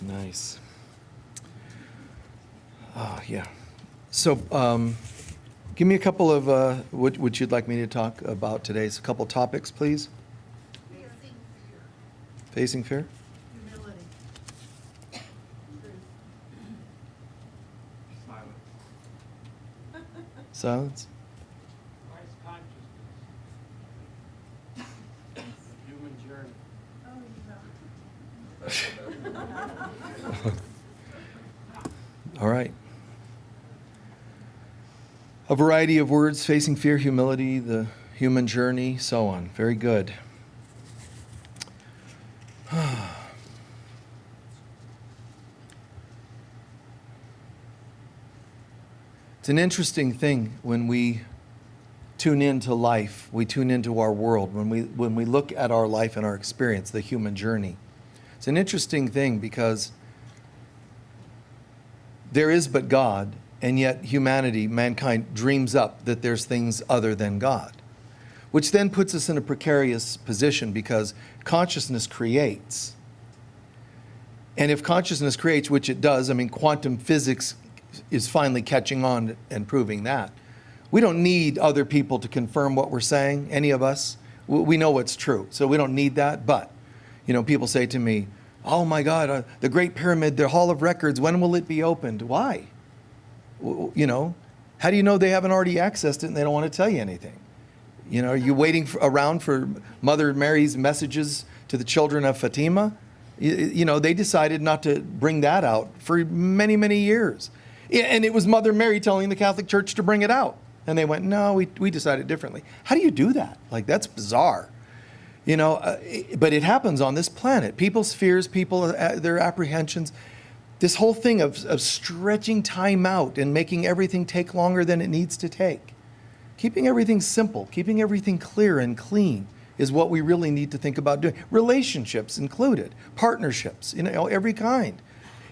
Nice. Oh, yeah. So, give me a couple of what you'd like me to talk about today. A couple topics, please. Facing fear. Humility. Silence. Christ consciousness. The human journey. All right. A variety of words: facing fear, humility, the human journey, so on. Very good. It's an interesting thing when we tune into life, we tune into our world, when we look at our life and our experience, the human journey. It's an interesting thing because there is but God, and yet humanity, mankind, dreams up that there's things other than God, which then puts us in a precarious position because consciousness creates. And if consciousness creates, which it does, I mean, quantum physics is finally catching on and proving that. We don't need other people to confirm what we're saying, any of us. We know what's true, so we don't need that. But, people say to me, oh my God, the Great Pyramid, the Hall of Records, when will it be opened? Why? How do you know they haven't already accessed it and they don't want to tell you anything? Are you waiting around for Mother Mary's messages to the children of Fatima? They decided not to bring that out for many, many years. And it was Mother Mary telling the Catholic Church to bring it out. And they went, no, we decided differently. How do you do that? That's bizarre. But it happens on this planet. People's fears, their apprehensions, this whole thing of stretching time out and making everything take longer than it needs to take. Keeping everything simple, keeping everything clear and clean is what we really need to think about doing. Relationships included, partnerships, every kind.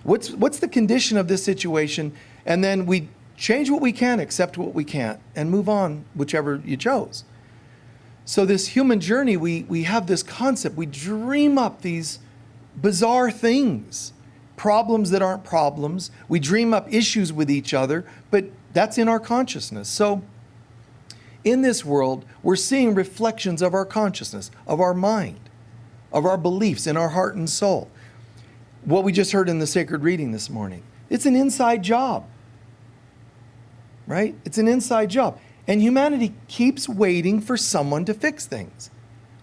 What's the condition of this situation? And then we change what we can, accept what we can't, and move on, whichever you chose. So this human journey, we have this concept. We dream up these bizarre things, problems that aren't problems. We dream up issues with each other, but that's in our consciousness. So in this world, we're seeing reflections of our consciousness, of our mind, of our beliefs in our heart and soul. What we just heard in the sacred reading this morning, it's an inside job, right? It's an inside job. And humanity keeps waiting for someone to fix things,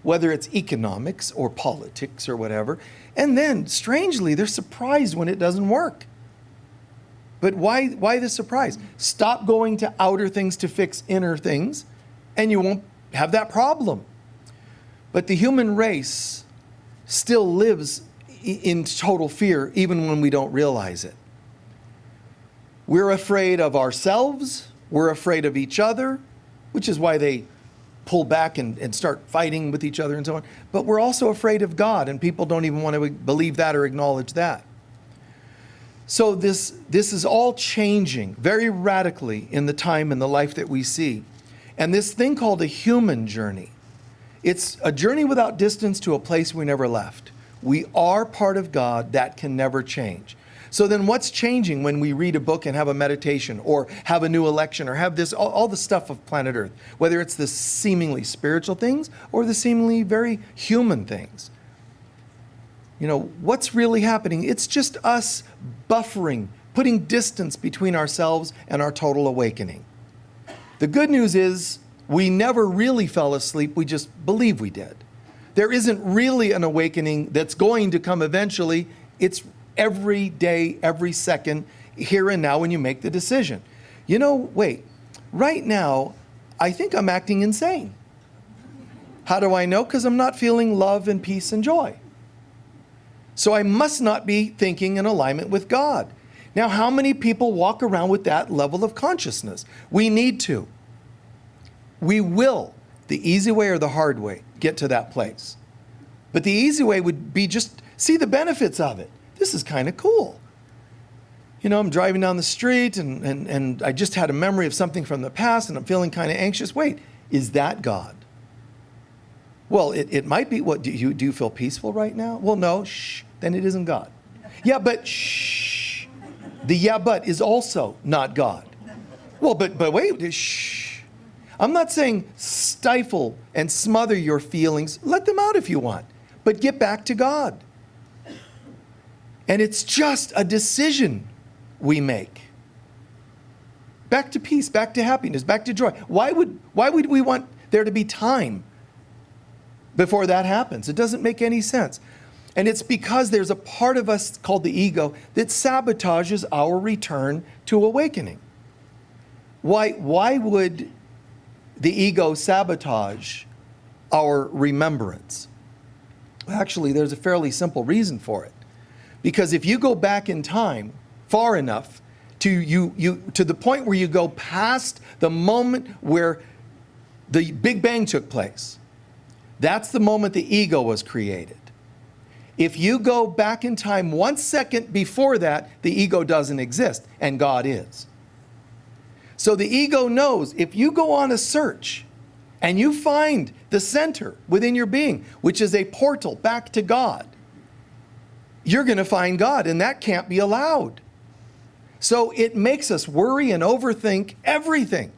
whether it's economics or politics or whatever. And then, strangely, they're surprised when it doesn't work. But why the surprise? Stop going to outer things to fix inner things, and you won't have that problem. But the human race still lives in total fear, even when we don't realize it. We're afraid of ourselves. We're afraid of each other, which is why they pull back and start fighting with each other and so on. But we're also afraid of God, and people don't even want to believe that or acknowledge that. So this is all changing very radically in the time and the life that we see. And this thing called a human journey, it's a journey without distance to a place we never left. We are part of God. That can never change. So then what's changing when we read a book and have a meditation or have a new election or have this, all the stuff of planet Earth, whether it's the seemingly spiritual things or the seemingly very human things? What's really happening? It's just us buffering, putting distance between ourselves and our total awakening. The good news is we never really fell asleep. We just believe we did. There isn't really an awakening that's going to come eventually. It's every day, every second, here and now when you make the decision. Wait, right now, I think I'm acting insane. How do I know? Because I'm not feeling love and peace and joy. So I must not be thinking in alignment with God. Now, how many people walk around with that level of consciousness? We need to. We will, the easy way or the hard way, get to that place. But the easy way would be just see the benefits of it. This is kind of cool. I'm driving down the street and I just had a memory of something from the past and I'm feeling kind of anxious. Wait, is that God? Well, it might be. What, do you feel peaceful right now? Well, no, then it isn't God. Yeah, but shh. The yeah, but is also not God. Well, but wait, shh. I'm not saying stifle and smother your feelings. Let them out if you want, but get back to God. And it's just a decision we make. Back to peace, back to happiness, back to joy. Why would we want there to be time before that happens? It doesn't make any sense. And it's because there's a part of us called the ego that sabotages our return to awakening. Why would the ego sabotage our remembrance? Actually, there's a fairly simple reason for it. Because if you go back in time far enough to the point where you go past the moment where the Big Bang took place, that's the moment the ego was created. If you go back in time 1 second before that, the ego doesn't exist, and God is. So the ego knows if you go on a search and you find the center within your being, which is a portal back to God, you're going to find God, and that can't be allowed. So it makes us worry and overthink everything.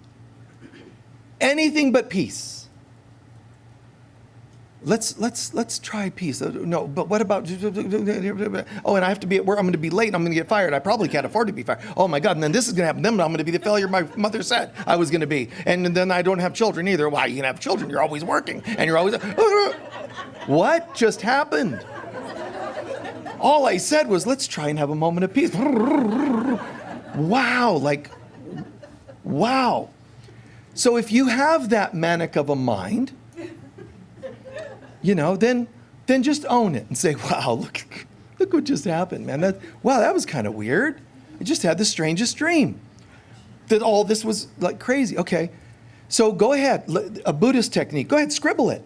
Anything but peace. Let's try peace. No, but what about, oh, and I have to be at work, I'm going to be late, I'm going to get fired. I probably can't afford to be fired. Oh my God, and then this is going to happen. Then I'm going to be the failure my mother said I was going to be. And then I don't have children either. Why, you can have children, you're always working, and you're always, what just happened? All I said was, let's try and have a moment of peace. Wow, wow. So if you have that manic of a mind, then just own it and say, wow, look what just happened, man. That was kind of weird. I just had the strangest dream that all this was like crazy. Okay, so go ahead, a Buddhist technique. Go ahead, scribble it.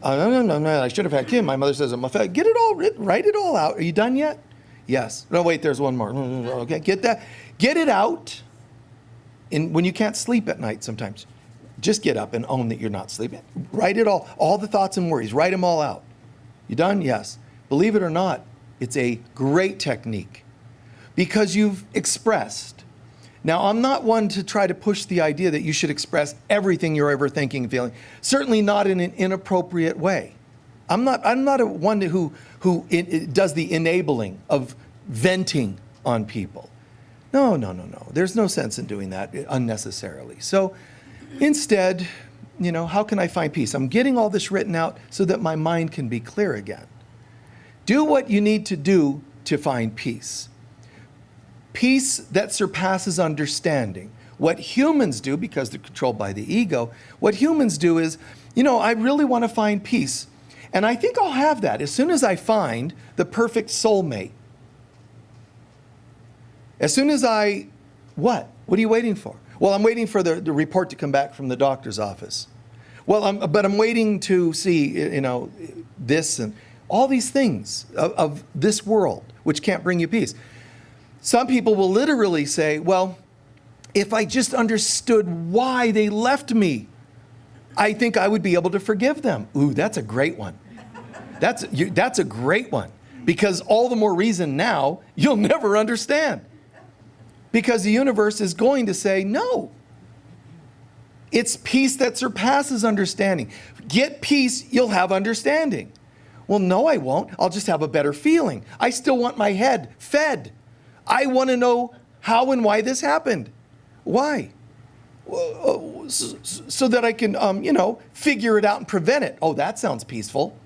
No, I should have had Kim. My mother says I'm a fat. Get it all written, write it all out. Are you done yet? Yes. No, wait, there's one more. Okay, get it out. When you can't sleep at night sometimes, just get up and own that you're not sleeping. Write it all the thoughts and worries, write them all out. You done? Yes. Believe it or not, it's a great technique because you've expressed. Now, I'm not one to try to push the idea that you should express everything you're ever thinking and feeling. Certainly not in an inappropriate way. I'm not one who does the enabling of venting on people. No. There's no sense in doing that unnecessarily. So instead, how can I find peace? I'm getting all this written out so that my mind can be clear again. Do what you need to do to find peace. Peace that surpasses understanding. What humans do, because they're controlled by the ego, what humans do is, I really want to find peace. And I think I'll have that as soon as I find the perfect soulmate. As soon as what? What are you waiting for? Well, I'm waiting for the report to come back from the doctor's office. Well, I'm waiting to see, this and all these things of this world, which can't bring you peace. Some people will literally say, well, if I just understood why they left me, I think I would be able to forgive them. Ooh, that's a great one. That's a great one. Because all the more reason now, you'll never understand. Because the universe is going to say, no. It's peace that surpasses understanding. Get peace, you'll have understanding. Well, no, I won't. I'll just have a better feeling. I still want my head fed. I want to know how and why this happened. Why? So that I can, figure it out and prevent it. Oh, that sounds peaceful.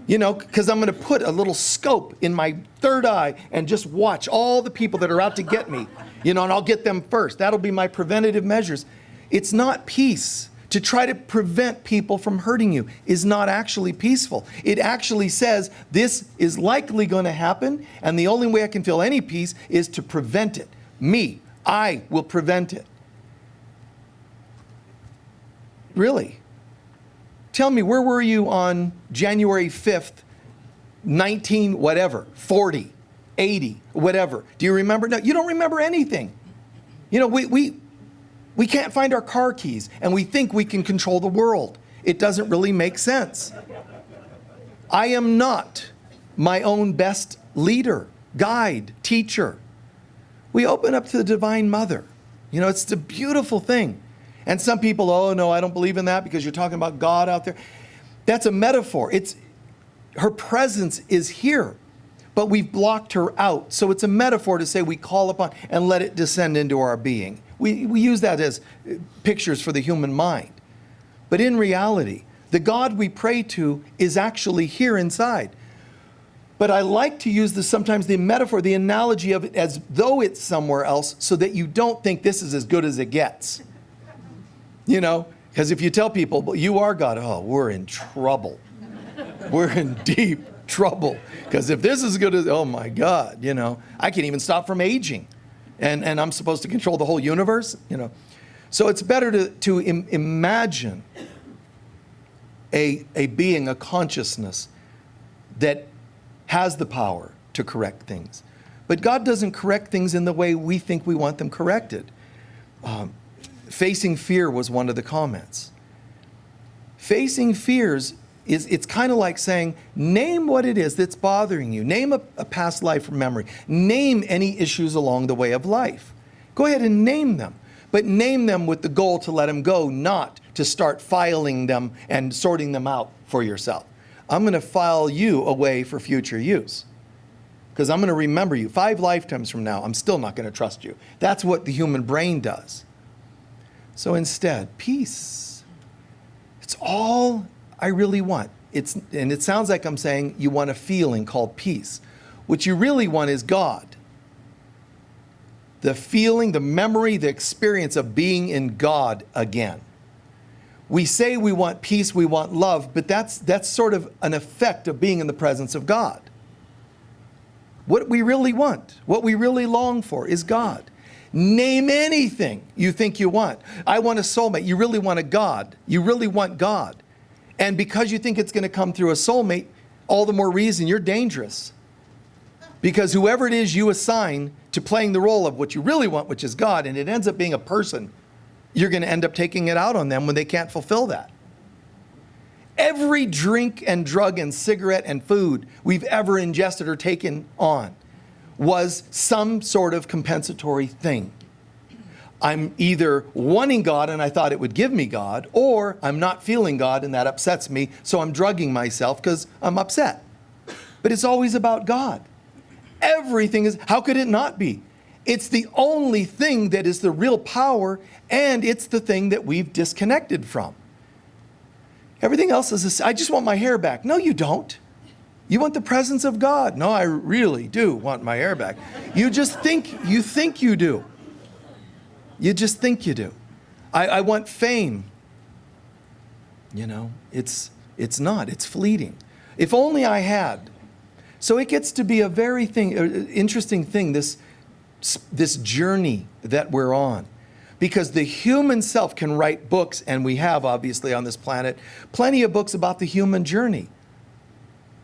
Because I'm going to put a little scope in my third eye and just watch all the people that are out to get me, and I'll get them first. That'll be my preventative measures. It's not peace. To try to prevent people from hurting you is not actually peaceful. It actually says this is likely going to happen, and the only way I can feel any peace is to prevent it. I will prevent it. Really? Tell me, where were you on January 5th, 40, 80, whatever? Do you remember? No, you don't remember anything. We can't find our car keys, and we think we can control the world. It doesn't really make sense. I am not my own best leader, guide, teacher. We open up to the Divine Mother. You know, it's a beautiful thing. And some people, oh no, I don't believe in that because you're talking about God out there. That's a metaphor. Her presence is here, but we've blocked her out. So it's a metaphor to say we call upon and let it descend into our being. We use that as pictures for the human mind. But in reality, the God we pray to is actually here inside. But I like to use sometimes the metaphor, the analogy of it as though it's somewhere else so that you don't think this is as good as it gets. You know, because if you tell people, well, you are God, oh, we're in trouble. We're in deep trouble. Because if this is as good as, oh my God, you know, I can't even stop from aging. And I'm supposed to control the whole universe, you know. So it's better to imagine a being, a consciousness that has the power to correct things. But God doesn't correct things in the way we think we want them corrected. Facing fear was one of the comments. Facing fears it's kind of like saying, name what it is that's bothering you. Name a past life memory. Name any issues along the way of life. Go ahead and name them. But name them with the goal to let them go, not to start filing them and sorting them out for yourself. I'm going to file you away for future use. Because I'm going to remember you. 5 lifetimes from now, I'm still not going to trust you. That's what the human brain does. So instead, peace. It's all I really want. And it sounds like I'm saying you want a feeling called peace. What you really want is God. The feeling, the memory, the experience of being in God again. We say we want peace, we want love, but that's sort of an effect of being in the presence of God. What we really want, what we really long for is God. Name anything you think you want. I want a soulmate. You really want a God. You really want God. And because you think it's going to come through a soulmate, all the more reason you're dangerous. Because whoever it is you assign to playing the role of what you really want, which is God, and it ends up being a person, you're going to end up taking it out on them when they can't fulfill that. Every drink and drug and cigarette and food we've ever ingested or taken on was some sort of compensatory thing. I'm either wanting God and I thought it would give me God, or I'm not feeling God and that upsets me, so I'm drugging myself because I'm upset. But it's always about God. Everything is, how could it not be? It's the only thing that is the real power, and it's the thing that we've disconnected from. Everything else is, I just want my hair back. No, you don't. You want the presence of God. No, I really do want my hair back. You think you do. You just think you do. I want fame. You know, it's not. It's fleeting. If only I had. So it gets to be a very interesting thing, this journey that we're on. Because the human self can write books, and we have, obviously, on this planet, plenty of books about the human journey.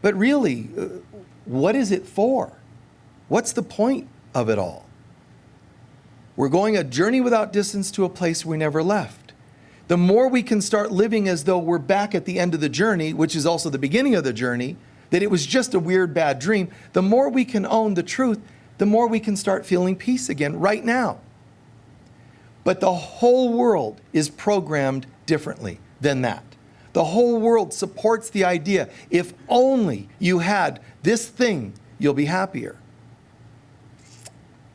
But really, what is it for? What's the point of it all? We're going a journey without distance to a place we never left. The more we can start living as though we're back at the end of the journey, which is also the beginning of the journey, that it was just a weird, bad dream, the more we can own the truth, the more we can start feeling peace again right now. But the whole world is programmed differently than that. The whole world supports the idea, if only you had this thing, you'll be happier.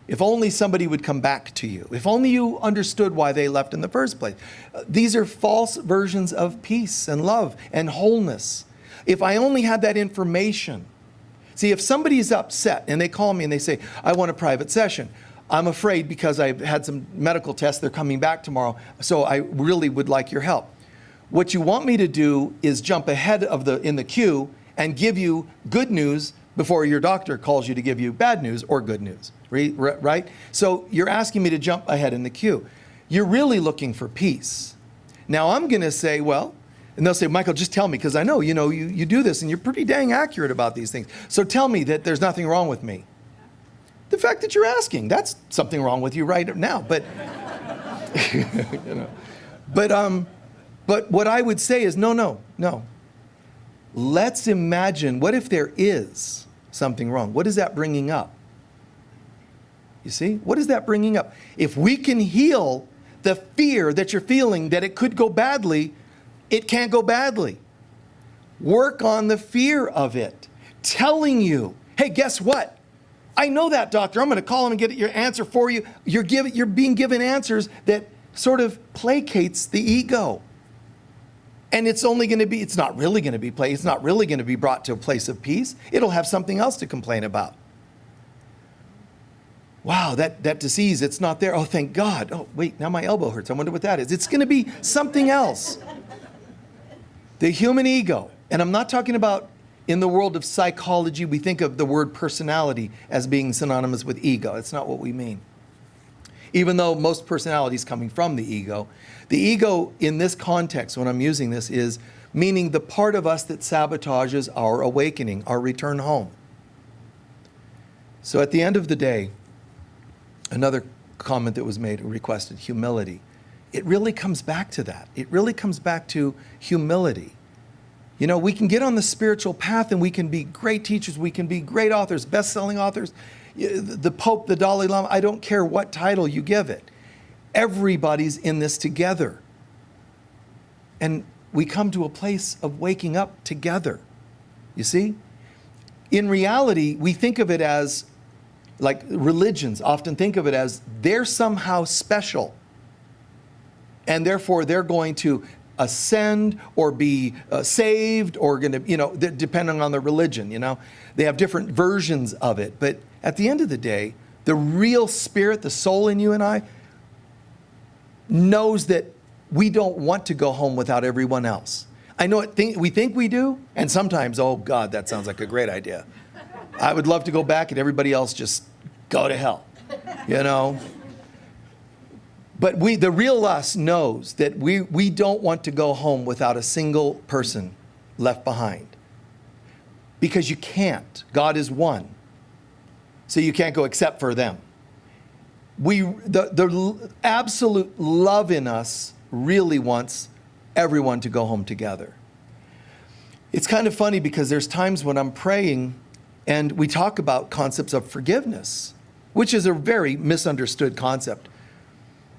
If only somebody would come back to you. If only you understood why they left in the first place. These are false versions of peace and love and wholeness. If I only had that information. See, if somebody's upset and they call me and they say, I want a private session, I'm afraid because I've had some medical tests, they're coming back tomorrow, so I really would like your help. What you want me to do is jump ahead in the queue and give you good news before your doctor calls you to give you bad news or good news, right? So you're asking me to jump ahead in the queue. You're really looking for peace. Now I'm going to say, well, and they'll say, Michael, just tell me, because I know, you do this and you're pretty dang accurate about these things. So tell me that there's nothing wrong with me. The fact that you're asking, that's something wrong with you right now. But, but what I would say is, no. Let's imagine, what if there is something wrong. What is that bringing up? You see? What is that bringing up? If we can heal the fear that you're feeling that it could go badly, it can't go badly. Work on the fear of it. Telling you, hey, guess what? I know that, doctor. I'm going to call him and get your answer for you. You're being given answers that sort of placates the ego. And it's not really going to be it's not really going to be brought to a place of peace. It'll have something else to complain about. Wow, that disease, it's not there. Oh, thank God. Oh, wait, now my elbow hurts. I wonder what that is. It's going to be something else. The human ego, and I'm not talking about in the world of psychology, we think of the word personality as being synonymous with ego. That's not what we mean. Even though most personality is coming from the ego in this context, when I'm using this, is meaning the part of us that sabotages our awakening, our return home. So at the end of the day, another comment that was made, requested, humility. It really comes back to that. It really comes back to humility. You know, we can get on the spiritual path and we can be great teachers, we can be great authors, best-selling authors, the Pope, the Dalai Lama, I don't care what title you give it. Everybody's in this together. And we come to a place of waking up together. You see? In reality, we think of it as, like religions often think of it as, they're somehow special. And therefore, they're going to ascend or be saved or going to, depending on the religion, They have different versions of it. But at the end of the day, the real spirit, the soul in you and I, knows that we don't want to go home without everyone else. I know we think we do, and sometimes, oh God, that sounds like a great idea. I would love to go back and everybody else just go to hell, But the real us knows that we don't want to go home without a single person left behind. Because you can't. God is one. So you can't go except for them. The absolute love in us really wants everyone to go home together. It's kind of funny because there's times when I'm praying and we talk about concepts of forgiveness, which is a very misunderstood concept.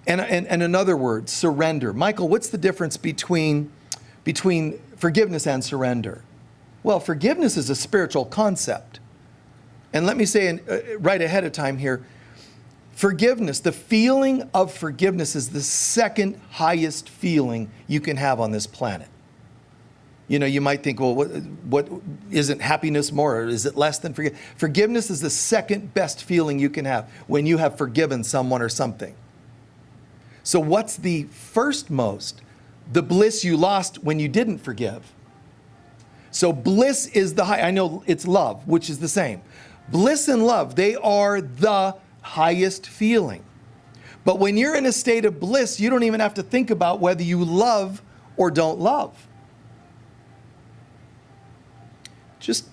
And another word, surrender. Michael, what's the difference between forgiveness and surrender? Well, forgiveness is a spiritual concept. And let me say right ahead of time here, forgiveness, the feeling of forgiveness is the second highest feeling you can have on this planet. You might think, well, what isn't happiness more, or is it less than forgiveness? Forgiveness is the second best feeling you can have when you have forgiven someone or something. So what's the first most? The bliss you lost when you didn't forgive. So bliss is the high. I know it's love, which is the same. Bliss and love, they are the highest feeling. But when you're in a state of bliss, you don't even have to think about whether you love or don't love.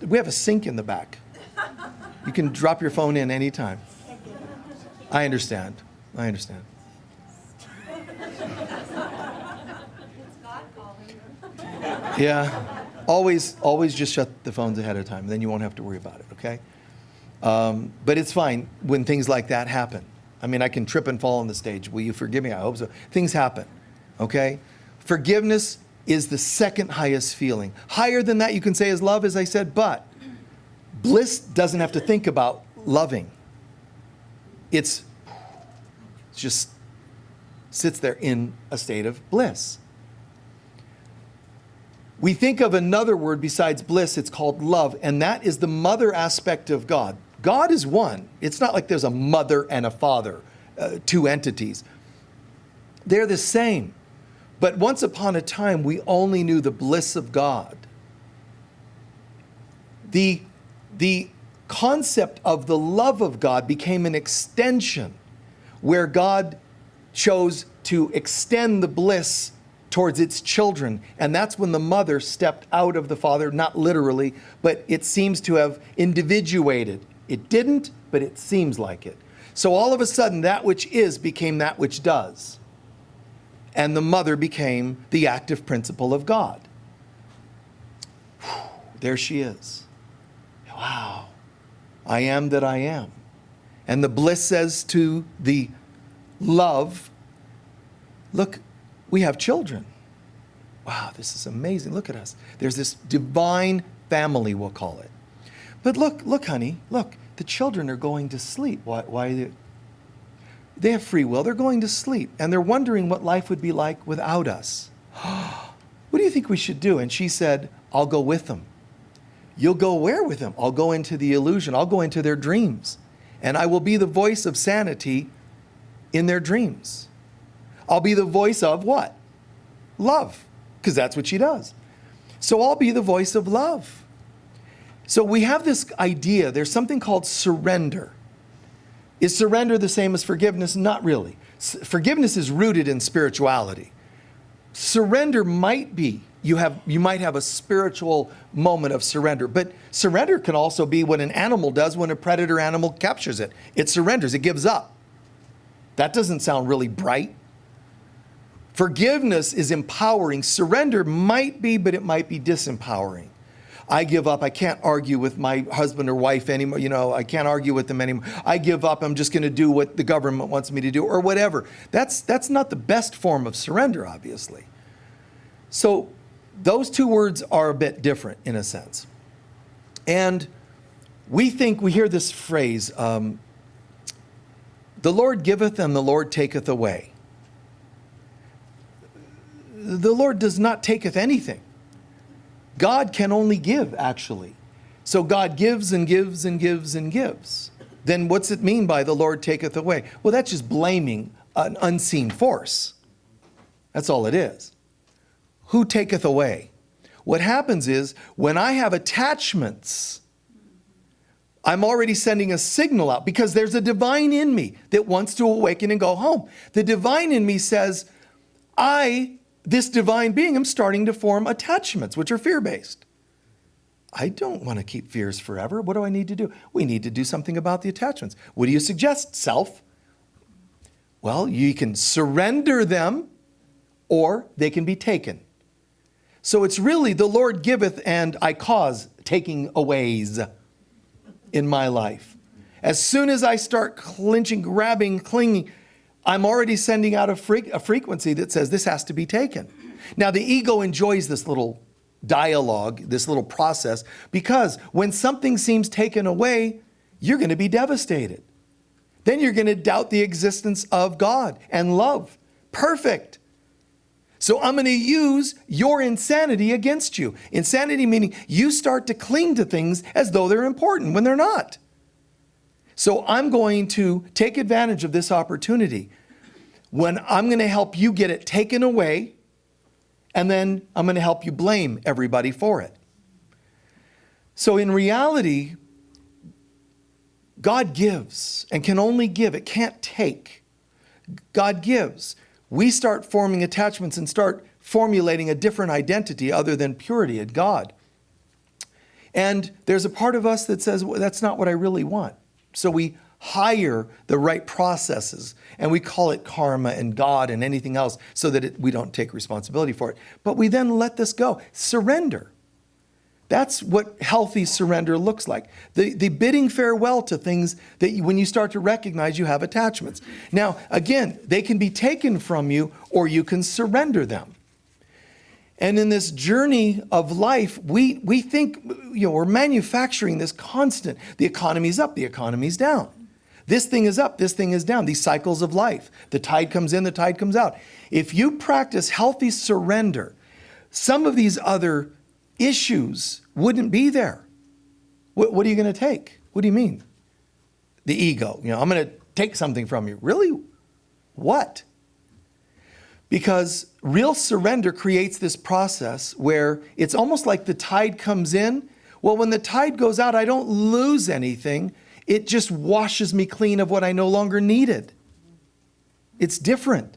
We have a sink in the back. You can drop your phone in anytime. I understand. Yeah, always just shut the phones ahead of time. Then you won't have to worry about it, okay? But it's fine when things like that happen. I mean, I can trip and fall on the stage. Will you forgive me? I hope so. Things happen, okay? Forgiveness is the second highest feeling. Higher than that, you can say is love, as I said, but bliss doesn't have to think about loving. It's just sits there in a state of bliss. We think of another word besides bliss, it's called love, and that is the mother aspect of God. God is one. It's not like there's a mother and a father, two entities. They're the same. But once upon a time, we only knew the bliss of God. The concept of the love of God became an extension where God chose to extend the bliss towards its children. And that's when the mother stepped out of the father, not literally, but it seems to have individuated. It didn't, but it seems like it. So all of a sudden, that which is became that which does. And the mother became the active principle of God. There she is. Wow. I am that I am. And the bliss says to the love, look, we have children. Wow, this is amazing. Look at us. There's this divine family, we'll call it. But look, honey, look, the children are going to sleep. Why? They have free will. They're going to sleep. And they're wondering what life would be like without us. What do you think we should do? And she said, I'll go with them. You'll go where with them? I'll go into the illusion. I'll go into their dreams. And I will be the voice of sanity in their dreams. I'll be the voice of what? Love. Because that's what she does. So I'll be the voice of love. So we have this idea. There's something called surrender. Is surrender the same as forgiveness? Not really. Forgiveness is rooted in spirituality. Surrender might be, you might have a spiritual moment of surrender, but surrender can also be what an animal does when a predator animal captures it. It surrenders, it gives up. That doesn't sound really bright. Forgiveness is empowering. Surrender might be, but it might be disempowering. I give up. I can't argue with my husband or wife anymore. I can't argue with them anymore. I give up. I'm just going to do what the government wants me to do or whatever. That's not the best form of surrender, obviously. So those two words are a bit different in a sense. And we hear this phrase, the Lord giveth and the Lord taketh away. The Lord does not taketh anything. God can only give, actually. So God gives and gives and gives and gives. Then what's it mean by the Lord taketh away? Well, that's just blaming an unseen force. That's all it is. Who taketh away? What happens is when I have attachments, I'm already sending a signal out because there's a divine in me that wants to awaken and go home. The divine in me says, this divine being, I'm starting to form attachments, which are fear-based. I don't want to keep fears forever. What do I need to do? We need to do something about the attachments. What do you suggest, self? Well, you can surrender them or they can be taken. So it's really the Lord giveth and I cause taking aways in my life. As soon as I start clinching, grabbing, clinging, I'm already sending out a frequency that says this has to be taken. Now, the ego enjoys this little dialogue, this little process, because when something seems taken away, you're going to be devastated. Then you're going to doubt the existence of God and love. Perfect. So I'm going to use your insanity against you. Insanity meaning you start to cling to things as though they're important when they're not. So I'm going to take advantage of this opportunity when I'm going to help you get it taken away, and then I'm going to help you blame everybody for it. So in reality, God gives and can only give. It can't take. God gives. We start forming attachments and start formulating a different identity other than purity in God. And there's a part of us that says, well, that's not what I really want. So we hire the right processes and we call it karma and God and anything else so that we don't take responsibility for it. But we then let this go. Surrender. That's what healthy surrender looks like. The bidding farewell to things that when you start to recognize you have attachments. Now, again, they can be taken from you or you can surrender them. And in this journey of life, we think, we're manufacturing this constant. The economy's up, the economy's down. This thing is up, this thing is down. These cycles of life. The tide comes in, the tide comes out. If you practice healthy surrender, some of these other issues wouldn't be there. What are you going to take? What do you mean? The ego. I'm going to take something from you. Really? What? Because real surrender creates this process where it's almost like the tide comes in. Well, when the tide goes out, I don't lose anything. It just washes me clean of what I no longer needed. It's different.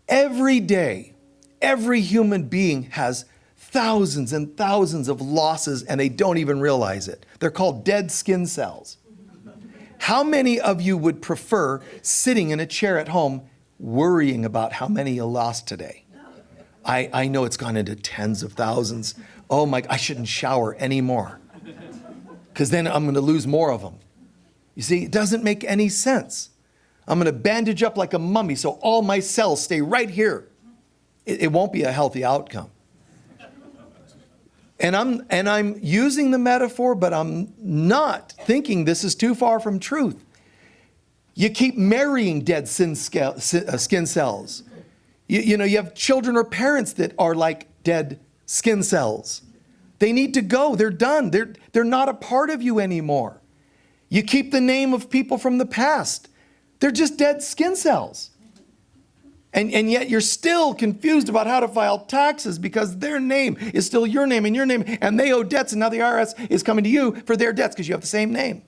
Every day, every human being has thousands and thousands of losses and they don't even realize it. They're called dead skin cells. How many of you would prefer sitting in a chair at home worrying about how many you lost today? I know it's gone into tens of thousands. Oh my, I shouldn't shower anymore. because then I'm going to lose more of them. You see, it doesn't make any sense. I'm going to bandage up like a mummy so all my cells stay right here. It won't be a healthy outcome. And I'm using the metaphor, but I'm not thinking this is too far from truth. You keep marrying dead skin cells. You have children or parents that are like dead skin cells. They need to go. They're done. They're not a part of you anymore. You keep the name of people from the past. They're just dead skin cells. And yet you're still confused about how to file taxes because their name is still your name and your name, and they owe debts, and now the IRS is coming to you for their debts because you have the same name.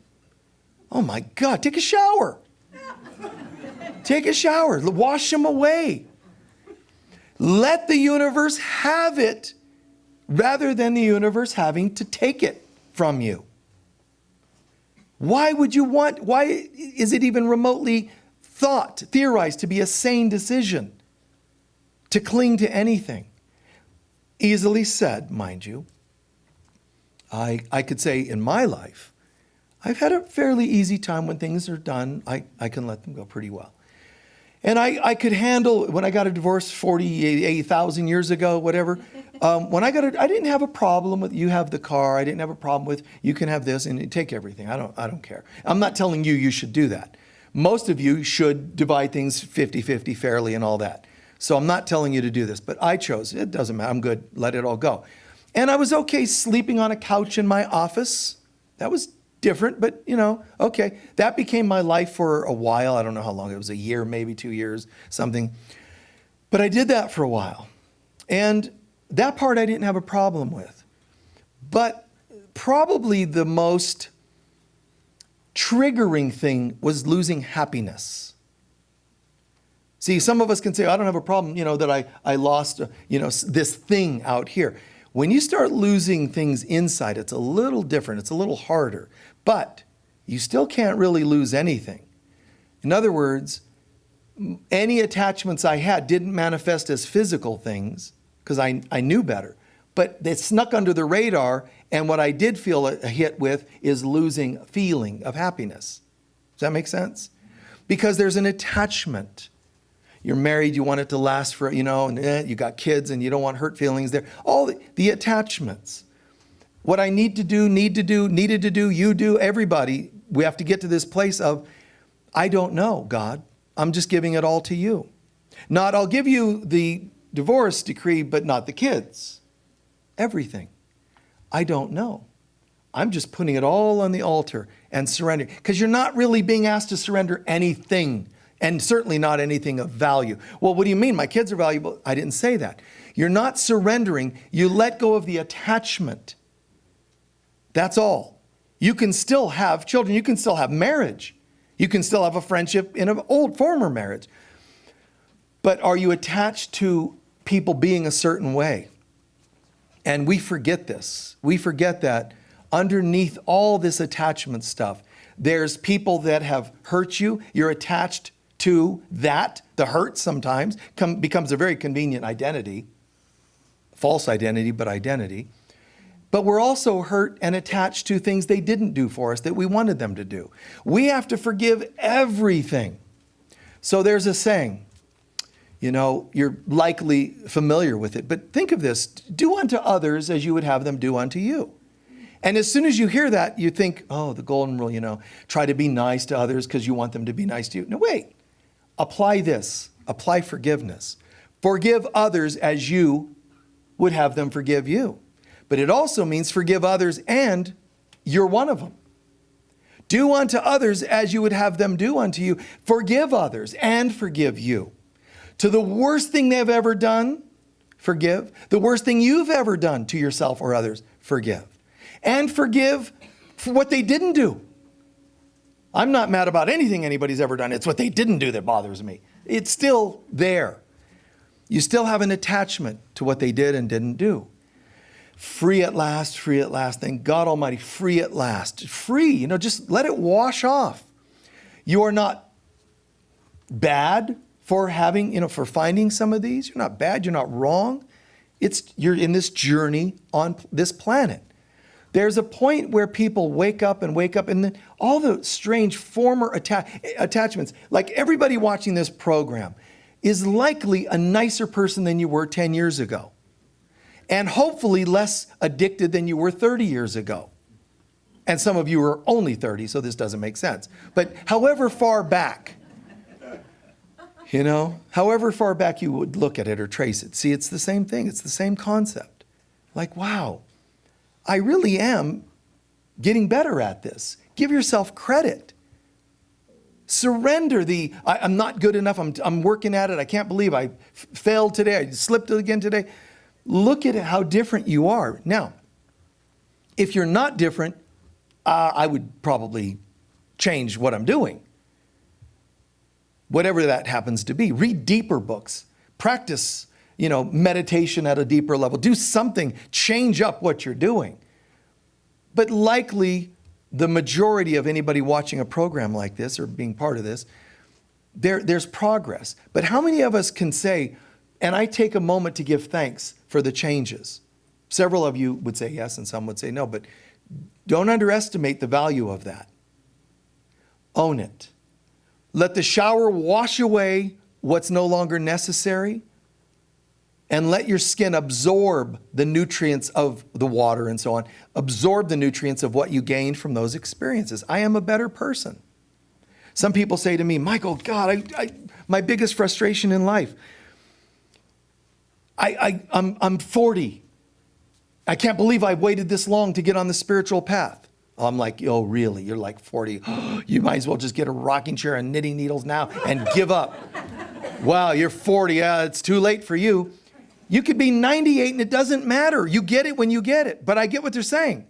Oh my God, take a shower. Take a shower. Wash them away. Let the universe have it rather than the universe having to take it from you. Why is it even remotely theorized to be a sane decision to cling to anything? Easily said, mind you. I could say in my life, I've had a fairly easy time when things are done. I can let them go pretty well. And I could handle, when I got a divorce 48,000 years ago, whatever, when I didn't have a problem with, you have the car. I didn't have a problem with, you can have this and take everything. I don't care. I'm not telling you should do that. Most of you should divide things 50-50 fairly and all that. So I'm not telling you to do this, but I chose, it doesn't matter, I'm good, let it all go. And I was okay sleeping on a couch in my office. That was different, but okay. That became my life for a while. I don't know how long, it was a year, maybe 2 years, something. But I did that for a while. And that part I didn't have a problem with. But probably the most triggering thing was losing happiness. See, some of us can say, I don't have a problem, that I lost, this thing out here. When you start losing things inside, it's a little different. It's a little harder. But you still can't really lose anything. In other words, any attachments I had didn't manifest as physical things because I knew better. But they snuck under the radar, and what I did feel a hit with is losing feeling of happiness. Does that make sense? Because there's an attachment. You're married, you want it to last for, and you got kids and you don't want hurt feelings there. All the attachments. What I needed to do, you do, everybody, we have to get to this place of, I don't know, God. I'm just giving it all to you. Not, I'll give you the divorce decree, but not the kids. Everything. I don't know. I'm just putting it all on the altar and surrendering. Because you're not really being asked to surrender anything. And certainly not anything of value. Well, what do you mean? My kids are valuable. I didn't say that. You're not surrendering. You let go of the attachment. That's all. You can still have children. You can still have marriage. You can still have a friendship in an old former marriage. But are you attached to people being a certain way? And we forget this. We forget that underneath all this attachment stuff, there's people that have hurt you. You're attached to that. The hurt sometimes becomes a very convenient identity. False identity, but identity. But we're also hurt and attached to things they didn't do for us that we wanted them to do. We have to forgive everything. So there's a saying, you're likely familiar with it, but think of this: do unto others as you would have them do unto you. And as soon as you hear that, you think, oh, the golden rule, try to be nice to others because you want them to be nice to you. No, wait. Apply this. Apply forgiveness. Forgive others as you would have them forgive you. But it also means forgive others and you're one of them. Do unto others as you would have them do unto you. Forgive others and forgive you. To the worst thing they've ever done, forgive. The worst thing you've ever done to yourself or others, forgive. And forgive for what they didn't do. I'm not mad about anything anybody's ever done. It's what they didn't do that bothers me. It's still there. You still have an attachment to what they did and didn't do. Free at last, free at last. Thank God Almighty, free at last. Free, just let it wash off. You are not bad for having, for finding some of these. You're not bad, you're not wrong. You're in this journey on this planet. There's a point where people wake up, and then all the strange former attachments, like everybody watching this program is likely a nicer person than you were 10 years ago. And hopefully less addicted than you were 30 years ago. And some of you are only 30, so this doesn't make sense. But however far back, however far back you would look at it or trace it, see, it's the same thing. It's the same concept. Like, wow, I really am getting better at this. Give yourself credit. Surrender I'm not good enough. I'm working at it. I can't believe I failed today. I slipped again today. Look at how different you are. Now, if you're not different, I would probably change what I'm doing. Whatever that happens to be. Read deeper books. Practice, meditation at a deeper level. Do something. Change up what you're doing. But likely, the majority of anybody watching a program like this or being part of this, there's progress. But how many of us can say, and I take a moment to give thanks for the changes? Several of you would say yes, and some would say no, but don't underestimate the value of that. Own it. Let the shower wash away what's no longer necessary, and let your skin absorb the nutrients of the water and so on. Absorb the nutrients of what you gained from those experiences. I am a better person. Some people say to me, Michael, God, my biggest frustration in life, I'm 40. I can't believe I've waited this long to get on the spiritual path. I'm like, oh, really? You're like 40. You might as well just get a rocking chair and knitting needles now and give up. Wow, you're 40. It's too late for you. You could be 98 and it doesn't matter. You get it when you get it. But I get what they're saying.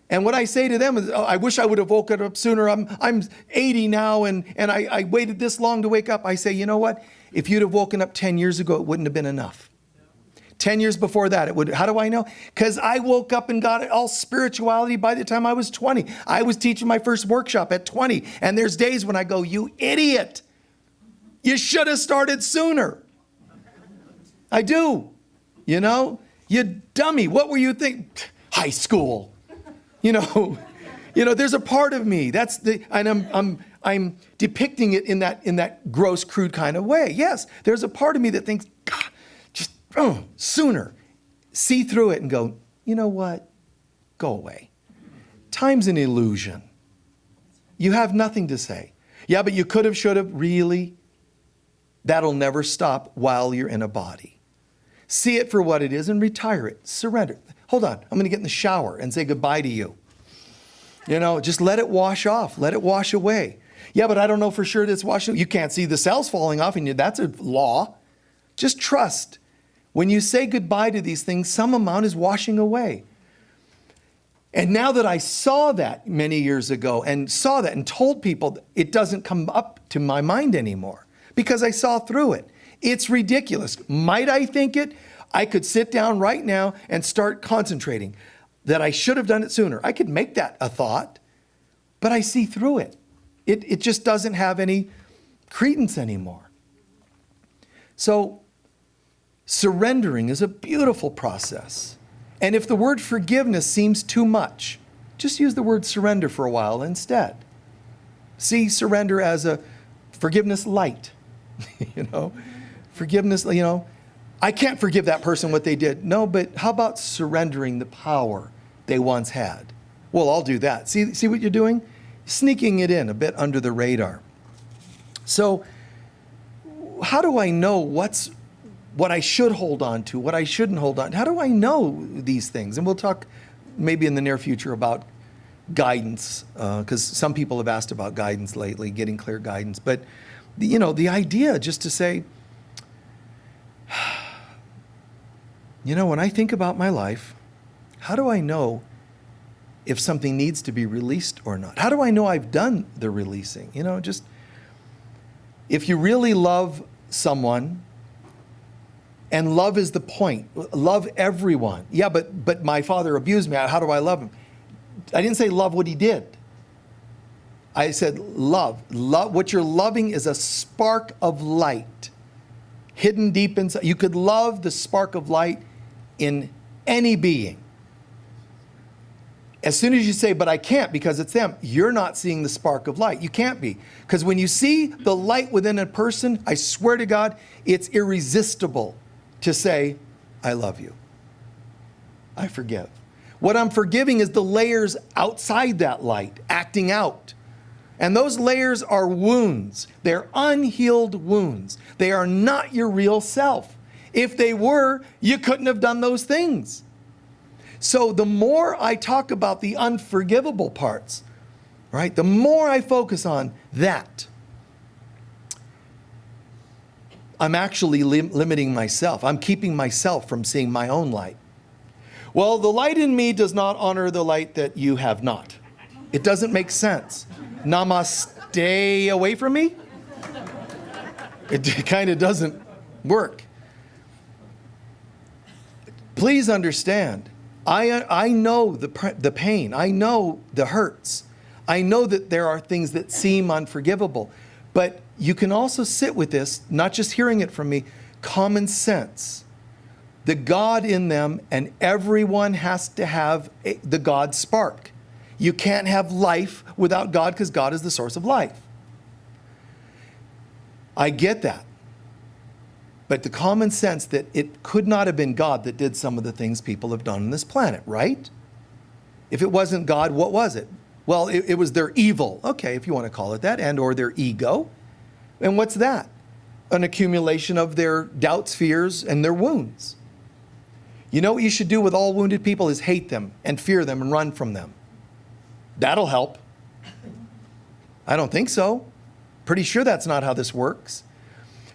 And what I say to them is, I wish I would have woken up sooner. I'm 80 now and I waited this long to wake up. I say, you know what? If you'd have woken up 10 years ago, it wouldn't have been enough. 10 years before that, it would. How do I know? Because I woke up and got all spirituality by the time I was 20. I was teaching my first workshop at 20. And there's days when I go, you idiot. You should have started sooner. I do. You dummy. What were you thinking? High school. There's a part of me. And I'm depicting it in that gross, crude kind of way. Yes, there's a part of me that thinks, God, just sooner. See through it and go, you know what? Go away. Time's an illusion. You have nothing to say. Yeah, but you could have, should have, really. That'll never stop while you're in a body. See it for what it is and retire it. Surrender. Hold on. I'm going to get in the shower and say goodbye to you. Just let it wash off. Let it wash away. Yeah, but I don't know for sure that it's washing. You can't see the cells falling off, and that's a law. Just trust. When you say goodbye to these things, some amount is washing away. And now that I saw that many years ago and saw that and told people, it doesn't come up to my mind anymore because I saw through it. It's ridiculous. Might I think it? I could sit down right now and start concentrating that I should have done it sooner. I could make that a thought, but I see through it. It just doesn't have any credence anymore. So surrendering is a beautiful process. And if the word forgiveness seems too much, just use the word surrender for a while instead. See surrender as a forgiveness light, Forgiveness, I can't forgive that person what they did. No, but how about surrendering the power they once had? Well, I'll do that. See what you're doing? Sneaking it in a bit under the radar. So how do I know what I should hold on to, what I shouldn't hold on to? How do I know these things? And we'll talk maybe in the near future about guidance, because some people have asked about guidance lately, getting clear guidance. But, the idea just to say, when I think about my life, how do I know if something needs to be released or not? How do I know I've done the releasing? Just if you really love someone, and love is the point, love everyone. Yeah, but my father abused me. How do I love him? I didn't say love what he did. I said love. What you're loving is a spark of light hidden deep inside. You could love the spark of light in any being. As soon as you say, but I can't because it's them, you're not seeing the spark of light. You can't be. Because when you see the light within a person, I swear to God, it's irresistible to say, I love you. I forgive. What I'm forgiving is the layers outside that light, acting out. And those layers are wounds. They're unhealed wounds. They are not your real self. If they were, you couldn't have done those things. So the more I talk about the unforgivable parts, right, the more I focus on that, I'm actually limiting myself. I'm keeping myself from seeing my own light. Well, the light in me does not honor the light that you have not. It doesn't make sense. Namaste away from me? It kind of doesn't work. Please understand, I know the pain. I know the hurts. I know that there are things that seem unforgivable. But you can also sit with this, not just hearing it from me, common sense. The God in them, and everyone has to have the God spark. You can't have life without God because God is the source of life. I get that. But the common sense that it could not have been God that did some of the things people have done on this planet, right? If it wasn't God, what was it? Well, it was their evil, okay, if you want to call it that, and or their ego. And what's that? An accumulation of their doubts, fears, and their wounds. You know what you should do with all wounded people is hate them and fear them and run from them. That'll help. I don't think so. Pretty sure that's not how this works.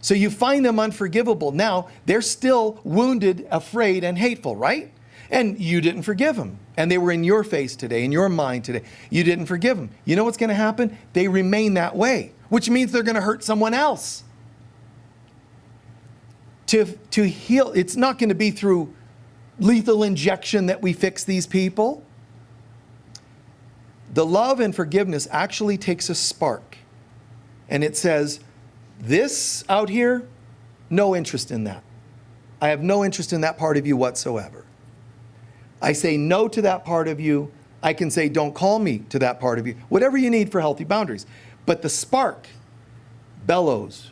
So you find them unforgivable. Now, they're still wounded, afraid, and hateful, right? And you didn't forgive them. And they were in your face today, in your mind today. You didn't forgive them. You know what's going to happen? They remain that way, which means they're going to hurt someone else. To heal, it's not going to be through lethal injection that we fix these people. The love and forgiveness actually takes a spark. And it says, this out here, no interest in that. I have no interest in that part of you whatsoever. I say no to that part of you. I can say don't call me to that part of you. Whatever you need for healthy boundaries. But the spark bellows.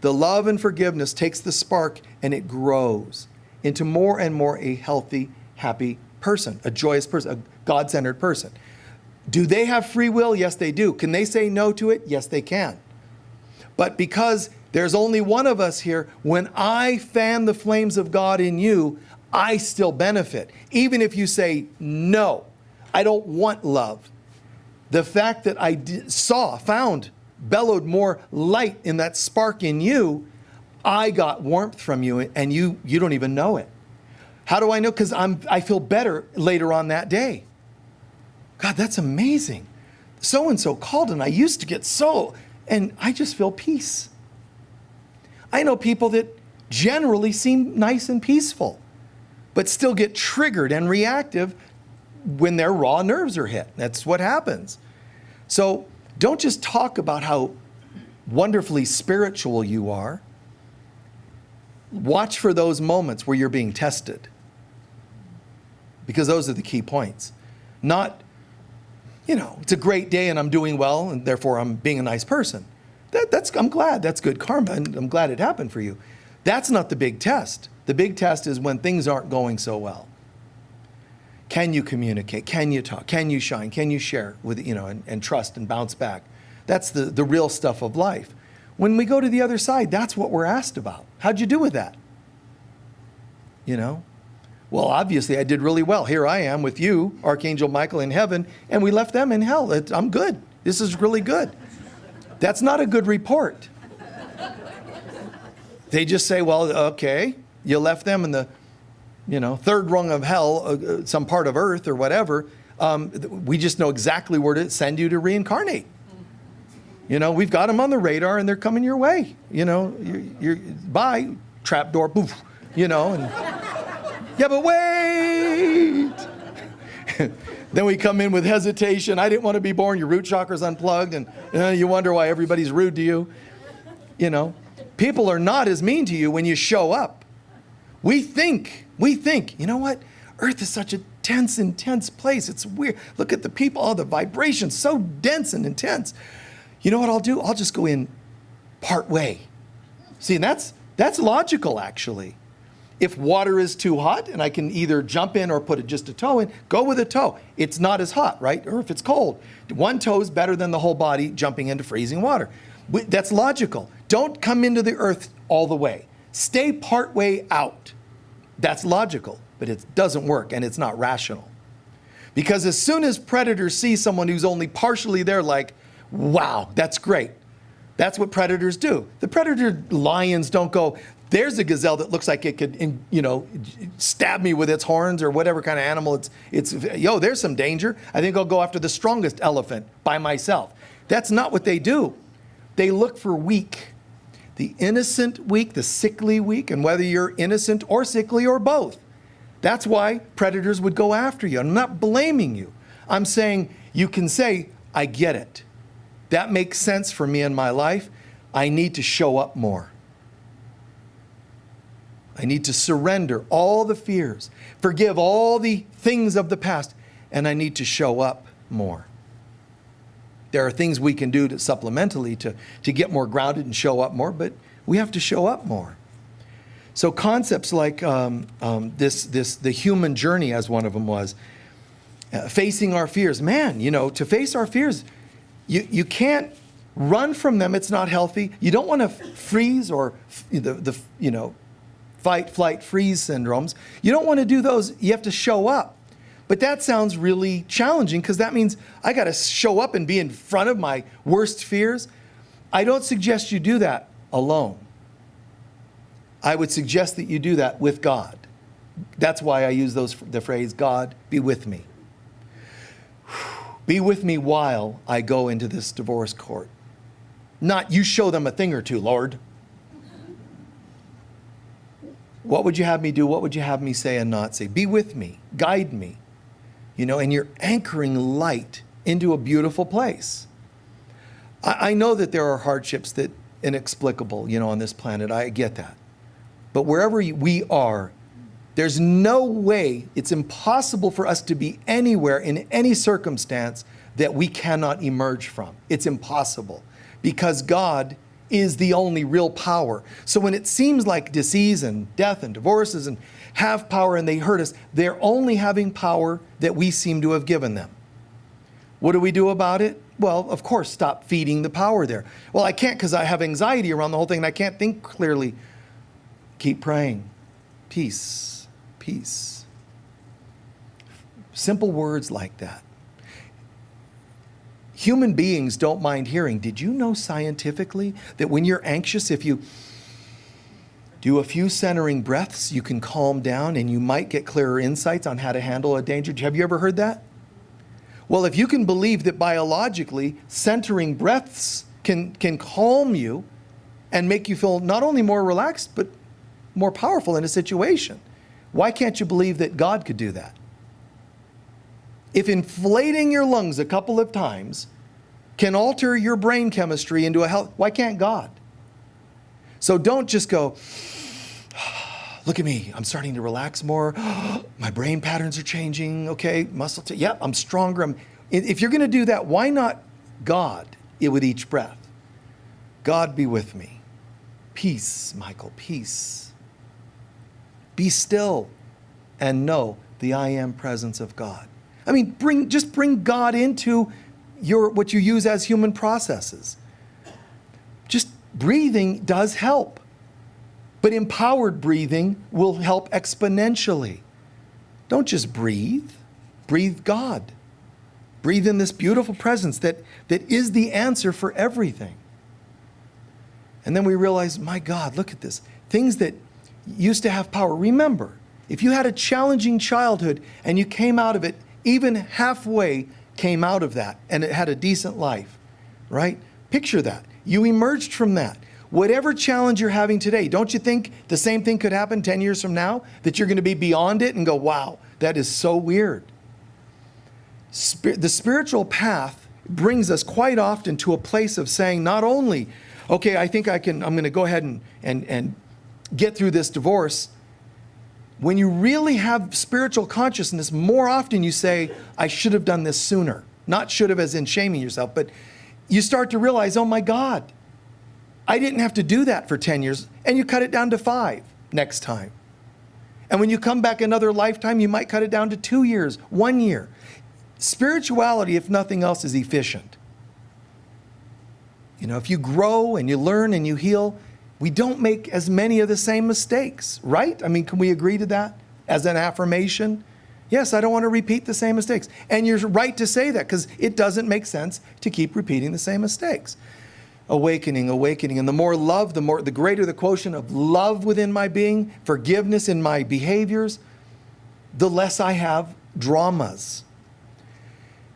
The love and forgiveness takes the spark and it grows into more and more a healthy, happy person, a joyous person, a God-centered person. Do they have free will? Yes, they do. Can they say no to it? Yes, they can. But because there's only one of us here, when I fan the flames of God in you, I still benefit. Even if you say, no, I don't want love. The fact that I found, bellowed more light in that spark in you, I got warmth from you and you don't even know it. How do I know? Because I feel better later on that day. God, that's amazing. So-and-so called and I used to get so, and I just feel peace. I know people that generally seem nice and peaceful, but still get triggered and reactive when their raw nerves are hit. That's what happens. So don't just talk about how wonderfully spiritual you are. Watch for those moments where you're being tested. Because those are the key points. Not, it's a great day and I'm doing well and therefore I'm being a nice person. I'm glad. That's good karma and I'm glad it happened for you. That's not the big test. The big test is when things aren't going so well. Can you communicate? Can you talk? Can you shine? Can you share with, and trust and bounce back? That's the real stuff of life. When we go to the other side, that's what we're asked about. How'd you do with that? Well, obviously I did really well. Here I am with you, Archangel Michael in heaven, and we left them in hell. I'm good. This is really good. That's not a good report. They just say, well, okay, you left them in the, third rung of hell, some part of earth or whatever. We just know exactly where to send you to reincarnate. We've got them on the radar and they're coming your way. You're bye, trapdoor, poof, and yeah, but wait. Then we come in with hesitation. I didn't want to be born. Your root chakra's unplugged and you wonder why everybody's rude to you. People are not as mean to you when you show up. We think, you know what? Earth is such a dense, intense place. It's weird. Look at the people, all the vibrations, so dense and intense. You know what I'll do? I'll just go in part way. See, and that's logical, actually. If water is too hot and I can either jump in or put just a toe in, go with a toe. It's not as hot, right? Or if it's cold. One toe is better than the whole body jumping into freezing water. That's logical. Don't come into the earth all the way. Stay part way out. That's logical, but it doesn't work and it's not rational. Because as soon as predators see someone who's only partially there, like, wow, that's great. That's what predators do. The predator lions don't go, there's a gazelle that looks like it could, stab me with its horns or whatever kind of animal it's, there's some danger. I think I'll go after the strongest elephant by myself. That's not what they do. They look for weak. The innocent weak, the sickly weak, and whether you're innocent or sickly or both. That's why predators would go after you. I'm not blaming you. I'm saying you can say, I get it. That makes sense for me in my life. I need to show up more. I need to surrender all the fears, forgive all the things of the past, and I need to show up more. There are things we can do supplementally to get more grounded and show up more, but we have to show up more. So concepts like the human journey, as one of them was, facing our fears. Man, to face our fears, you can't run from them. It's not healthy. You don't want to freeze or fight, flight, freeze syndromes. You don't want to do those. You have to show up. But that sounds really challenging because that means I got to show up and be in front of my worst fears. I don't suggest you do that alone. I would suggest that you do that with God. That's why I use the phrase, God, be with me. Be with me while I go into this divorce court. Not you show them a thing or two, Lord. What would you have me do? What would you have me say and not say? Be with me. Guide me. And you're anchoring light into a beautiful place. I know that there are hardships that inexplicable, on this planet. I get that. But wherever we are, there's no way, it's impossible for us to be anywhere in any circumstance that we cannot emerge from. It's impossible because God is the only real power. So when it seems like disease and death and divorces and have power and they hurt us, they're only having power that we seem to have given them. What do we do about it? Well, of course, stop feeding the power there. Well, I can't because I have anxiety around the whole thing and I can't think clearly. Keep praying. Peace, peace. Simple words like that. Human beings don't mind hearing. Did you know scientifically that when you're anxious, if you do a few centering breaths, you can calm down and you might get clearer insights on how to handle a danger? Have you ever heard that? Well, if you can believe that biologically centering breaths can calm you and make you feel not only more relaxed, but more powerful in a situation, why can't you believe that God could do that? If inflating your lungs a couple of times can alter your brain chemistry into a health, why can't God? So don't just go, look at me, I'm starting to relax more. My brain patterns are changing. Okay, I'm stronger. If you're going to do that, why not God with each breath? God be with me. Peace, Michael, peace. Be still and know the I am presence of God. I mean, bring God into what you use as human processes. Just breathing does help. But empowered breathing will help exponentially. Don't just breathe. Breathe God. Breathe in this beautiful presence that is the answer for everything. And then we realize, my God, look at this. Things that used to have power. Remember, if you had a challenging childhood and you came out of it, even halfway came out of that and it had a decent life, right? Picture that. You emerged from that. Whatever challenge you're having today, don't you think the same thing could happen 10 years from now? That you're going to be beyond it and go, wow, that is so weird. The spiritual path brings us quite often to a place of saying not only, okay, I'm going to go ahead and get through this divorce, When you really have spiritual consciousness, more often you say, I should have done this sooner. Not should have as in shaming yourself, but you start to realize, oh my God, I didn't have to do that for 10 years. And you cut it down to 5 next time. And when you come back another lifetime, you might cut it down to 2 years, 1 year. Spirituality, if nothing else, is efficient. You know, if you grow and you learn and you heal, we don't make as many of the same mistakes, right? I mean, can we agree to that as an affirmation? Yes, I don't want to repeat the same mistakes. And you're right to say that because it doesn't make sense to keep repeating the same mistakes. Awakening, awakening. And the more love, the greater the quotient of love within my being, forgiveness in my behaviors, the less I have dramas.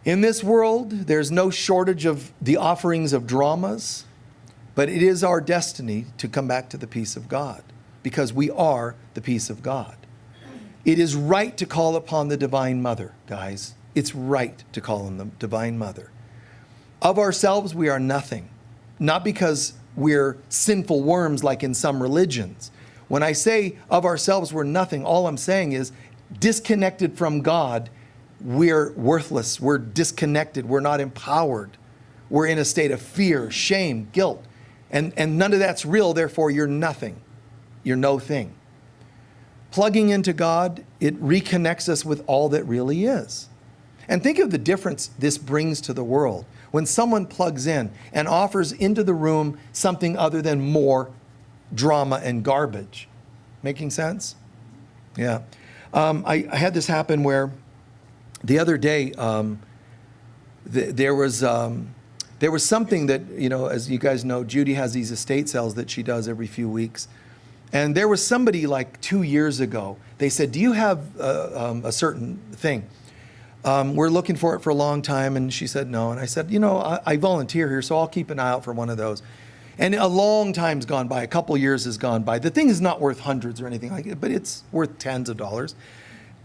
In this world, there's no shortage of the offerings of dramas, but it is our destiny to come back to the peace of God because we are the peace of God. It is right to call upon the Divine Mother, guys. It's right to call on the Divine Mother. Of ourselves, we are nothing. Not because we're sinful worms like in some religions. When I say of ourselves we're nothing, all I'm saying is disconnected from God, we're worthless, we're disconnected, we're not empowered. We're in a state of fear, shame, guilt. And none of that's real, therefore you're nothing. You're no thing. Plugging into God, it reconnects us with all that really is. And think of the difference this brings to the world. When someone plugs in and offers into the room something other than more drama and garbage. Making sense? Yeah. I had this happen where the other day there was something that, you know, as you guys know, Judy has these estate sales that she does every few weeks. And there was somebody like 2 years ago, they said, do you have a certain thing? We're looking for it for a long time. And she said, no. And I said, you know, I volunteer here, so I'll keep an eye out for one of those. And a long time's gone by, a couple years has gone by. The thing is not worth hundreds or anything like it, but it's worth tens of dollars.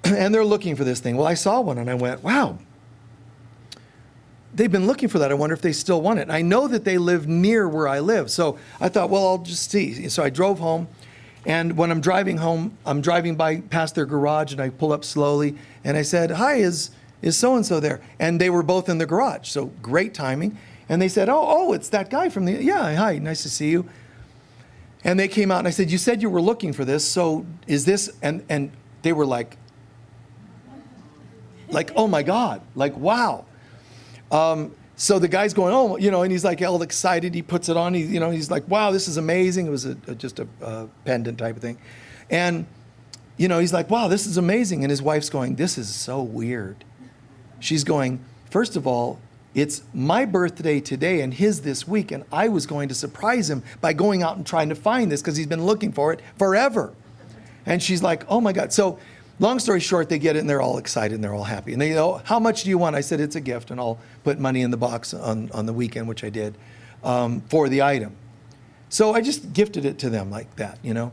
And they're looking for this thing. Well, I saw one and I went, wow, they've been looking for that. I wonder if they still want it. And I know that they live near where I live. So I thought, well, I'll just see. So I drove home. And when I'm driving home, I'm driving by past their garage and I pull up slowly. And I said, hi, is so-and-so there? And they were both in the garage. So great timing. And they said, oh, it's that guy from the, yeah, hi, nice to see you. And they came out and I said, you said you were looking for this. So is this, and they were like, oh my God, like, wow. So the guy's going, oh, you know, and he's like all excited. He puts it on. He's like, wow, this is amazing. It was just a pendant type of thing. And, you know, he's like, wow, this is amazing. And his wife's going, this is so weird. She's going, first of all, it's my birthday today and his this week. And I was going to surprise him by going out and trying to find this because he's been looking for it forever. And she's like, oh my God. So long story short, they get it and they're all excited and they're all happy. And they go, how much do you want? I said, it's a gift and I'll put money in the box on the weekend, which I did, for the item. So I just gifted it to them like that, you know.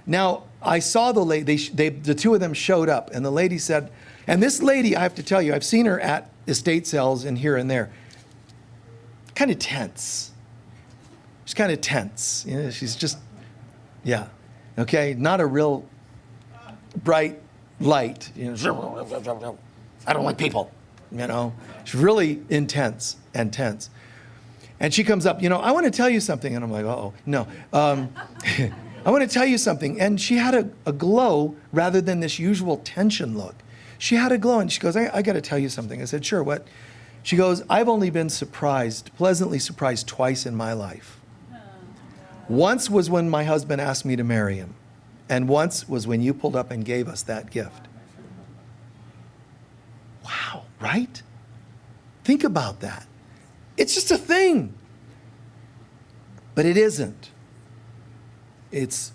Now, I saw the lady, the two of them showed up and the lady said, and this lady, I have to tell you, I've seen her at estate sales and here and there, kind of tense. She's kind of tense. You know, she's just, yeah, okay, not a real bright light. You know, I don't like people, you know. She's really intense and tense. And she comes up, you know, I want to tell you something. And I'm like, uh-oh, no. I want to tell you something. And she had a glow rather than this usual tension look. She had a glow and she goes, I got to tell you something. I said, sure, what? She goes, I've only been pleasantly surprised twice in my life. Once was when my husband asked me to marry him. And once was when you pulled up and gave us that gift. Wow, right? Think about that. It's just a thing. But it isn't. It's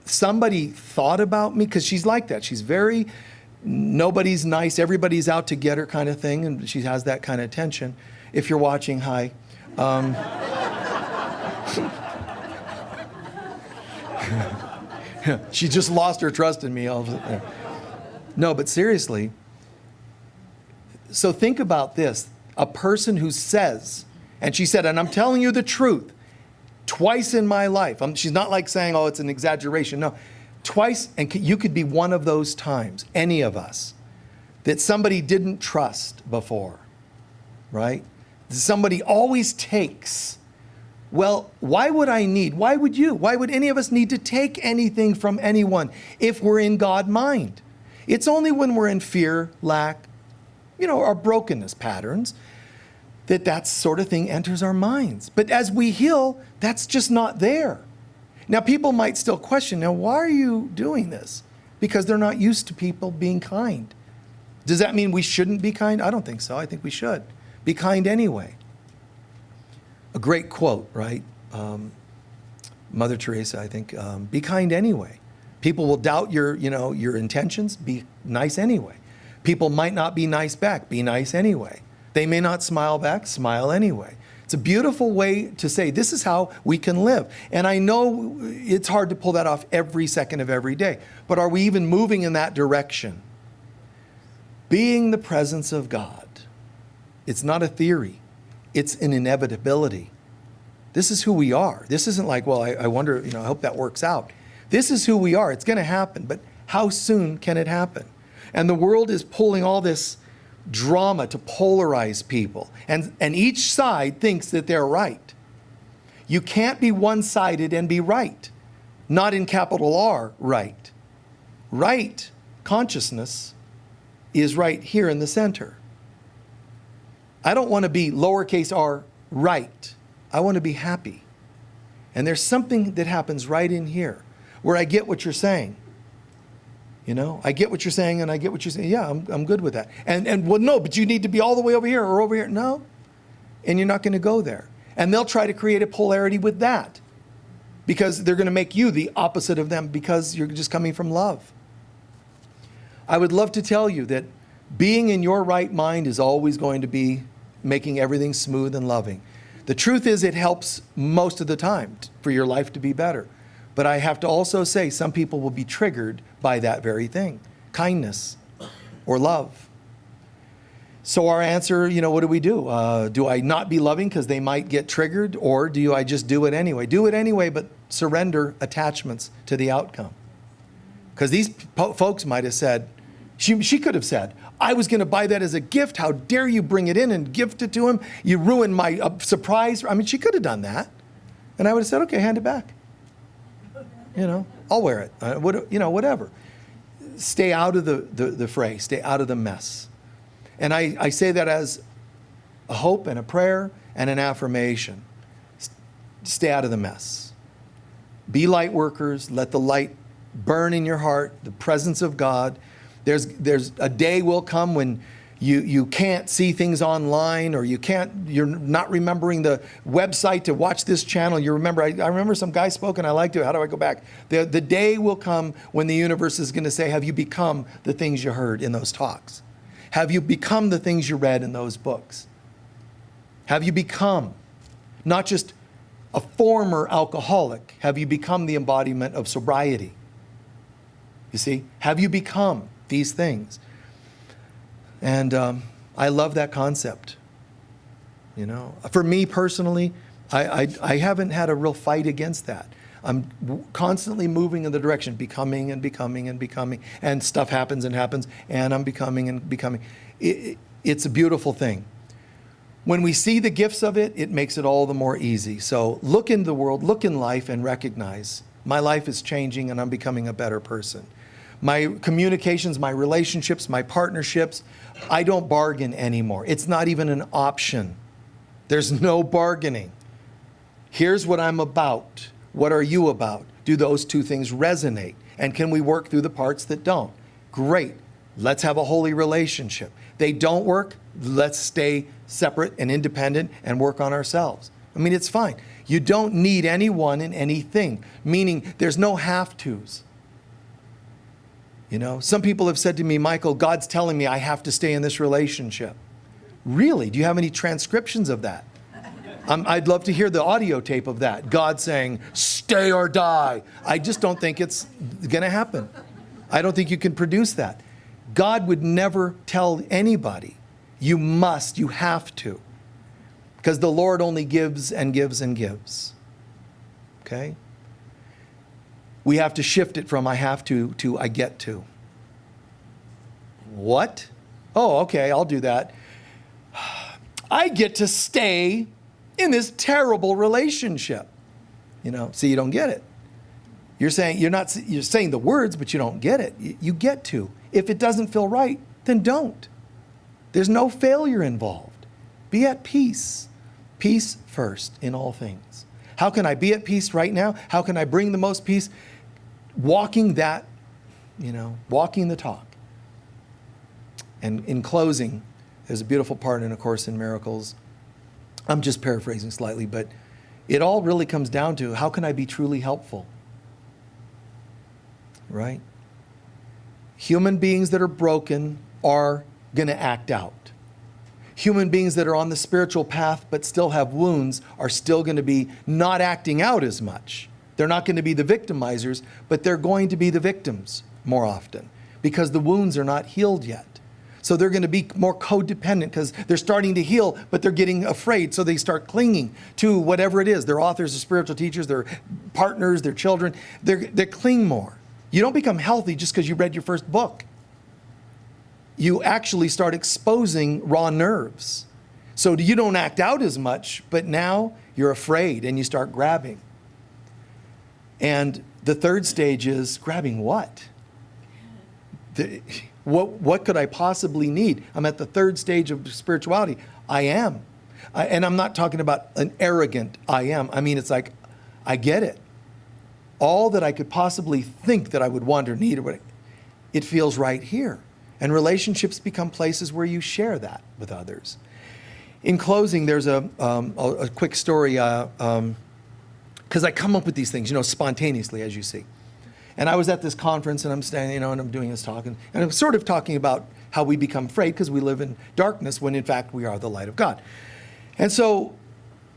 somebody thought about me because she's like that. She's very, nobody's nice, everybody's out to get her kind of thing. And she has that kind of tension. If you're watching, hi. She just lost her trust in me. No, but seriously. So think about this. A person who says, and she said, and I'm telling you the truth, twice in my life. She's not like saying, oh, it's an exaggeration. No. Twice, and you could be one of those times, any of us, that somebody didn't trust before, right? Somebody always takes. Well, why would any of us need to take anything from anyone if we're in God mind? It's only when we're in fear, lack, our brokenness patterns, that sort of thing enters our minds. But as we heal, that's just not there. Now, people might still question, now, why are you doing this? Because they're not used to people being kind. Does that mean we shouldn't be kind? I don't think so. I think we should. Be kind anyway. A great quote, right? Mother Teresa, I think, be kind anyway. People will doubt your intentions. Be nice anyway. People might not be nice back. Be nice anyway. They may not smile back. Smile anyway. It's a beautiful way to say this is how we can live. And I know it's hard to pull that off every second of every day. But are we even moving in that direction? Being the presence of God. It's not a theory. It's an inevitability. This is who we are. This isn't like, well, I wonder, I hope that works out. This is who we are. It's going to happen. But how soon can it happen? And the world is pulling all this drama to polarize people. And each side thinks that they're right. You can't be one-sided and be right. Not in capital R, right. Right consciousness is right here in the center. I don't want to be lowercase r right. I want to be happy. And there's something that happens right in here where I get what you're saying. I get what you're saying and I get what you're saying. Yeah, I'm good with that. And well, no, but you need to be all the way over here or over here. No. And you're not going to go there. And they'll try to create a polarity with that because they're going to make you the opposite of them because you're just coming from love. I would love to tell you that being in your right mind is always going to be making everything smooth and loving. The truth is it helps most of the time for your life to be better. But I have to also say some people will be triggered by that very thing, kindness or love. So our answer, what do we do? Do I not be loving because they might get triggered, or do I just do it anyway? Do it anyway, but surrender attachments to the outcome. Because these folks might have said, she could have said, I was going to buy that as a gift. How dare you bring it in and gift it to him? You ruined my surprise. I mean, she could have done that. And I would have said, okay, hand it back. I'll wear it. Whatever. Stay out of the fray. Stay out of the mess. And I say that as a hope and a prayer and an affirmation. Stay out of the mess. Be light workers. Let the light burn in your heart, the presence of God. There's a day will come when you can't see things online, or you're not remembering the website to watch this channel. I remember some guy spoke and I liked it. How do I go back? The day will come when the universe is going to say, have you become the things you heard in those talks? Have you become the things you read in those books? Have you become not just a former alcoholic? Have you become the embodiment of sobriety? You see, have you become these things? And I love that concept. For me personally, I haven't had a real fight against that. I'm constantly moving in the direction, becoming and becoming and becoming, and stuff happens and happens, and I'm becoming and becoming. It's a beautiful thing. When we see the gifts of it, it makes it all the more easy. So look in the world, look in life, and recognize my life is changing and I'm becoming a better person. My communications, my relationships, my partnerships, I don't bargain anymore. It's not even an option. There's no bargaining. Here's what I'm about. What are you about? Do those two things resonate? And can we work through the parts that don't? Great. Let's have a holy relationship. They don't work. Let's stay separate and independent and work on ourselves. I mean, it's fine. You don't need anyone and anything, meaning there's no have-tos. Some people have said to me, Michael, God's telling me I have to stay in this relationship. Really? Do you have any transcriptions of that? I'd love to hear the audio tape of that. God saying, stay or die. I just don't think it's going to happen. I don't think you can produce that. God would never tell anybody, you must, you have to. Because the Lord only gives and gives and gives. Okay? we have to shift it from I have to I get to. What? Oh, okay, I'll do that. I get to stay in this terrible relationship. See, you don't get it. You're saying you're saying the words, but you don't get it. You get to. If it doesn't feel right, then don't. There's no failure involved. Be at peace. Peace first in all things. How can I be at peace right now? How can I bring the most peace? Walking that, walking the talk. And in closing, there's a beautiful part in A Course in Miracles. I'm just paraphrasing slightly, but it all really comes down to how can I be truly helpful? Right? Human beings that are broken are going to act out. Human beings that are on the spiritual path but still have wounds are still going to be not acting out as much. They're not going to be the victimizers, but they're going to be the victims more often because the wounds are not healed yet. So they're going to be more codependent because they're starting to heal, but they're getting afraid. So they start clinging to whatever it is. Their authors, their spiritual teachers, their partners, their children. They cling more. You don't become healthy just because you read your first book. You actually start exposing raw nerves. So you don't act out as much, but now you're afraid and you start grabbing. And the third stage is grabbing what? What could I possibly need? I'm at the third stage of spirituality. I am. And I'm not talking about an arrogant I am. I mean, it's like, I get it. All that I could possibly think that I would want or need, or whatever, it feels right here. And relationships become places where you share that with others. In closing, there's a quick story, because I come up with these things, spontaneously, as you see. And I was at this conference, and I'm standing, and I'm doing this talk, and I'm sort of talking about how we become afraid because we live in darkness when, in fact, we are the light of God. And so,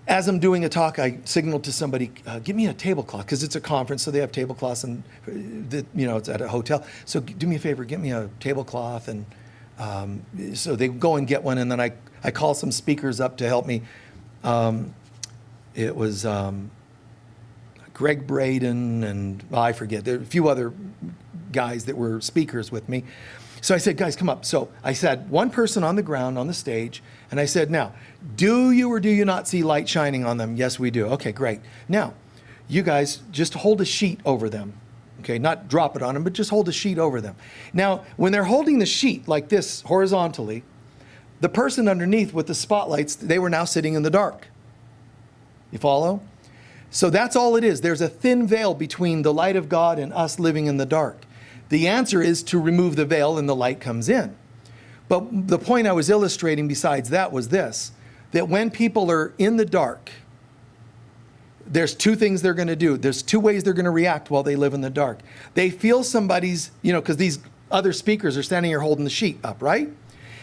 as I'm doing a talk, I signaled to somebody, give me a tablecloth, because it's a conference, so they have tablecloths, and it's at a hotel. So do me a favor, get me a tablecloth. And so they go and get one, and then I call some speakers up to help me. It was Greg Braden, and I forget, there are a few other guys that were speakers with me. So I said, guys, come up. So I said, one person on the ground, on the stage, and I said, now, do you or do you not see light shining on them? Yes, we do. Okay, great. Now, you guys just hold a sheet over them. Okay, not drop it on them, but just hold a sheet over them. Now, when they're holding the sheet like this horizontally, the person underneath with the spotlights, they were now sitting in the dark. You follow? So that's all it is. There's a thin veil between the light of God and us living in the dark. The answer is to remove the veil and the light comes in. But the point I was illustrating besides that was this, that when people are in the dark, there's two things they're going to do. There's two ways they're going to react while they live in the dark. They feel somebody's, because these other speakers are standing here holding the sheet up, right?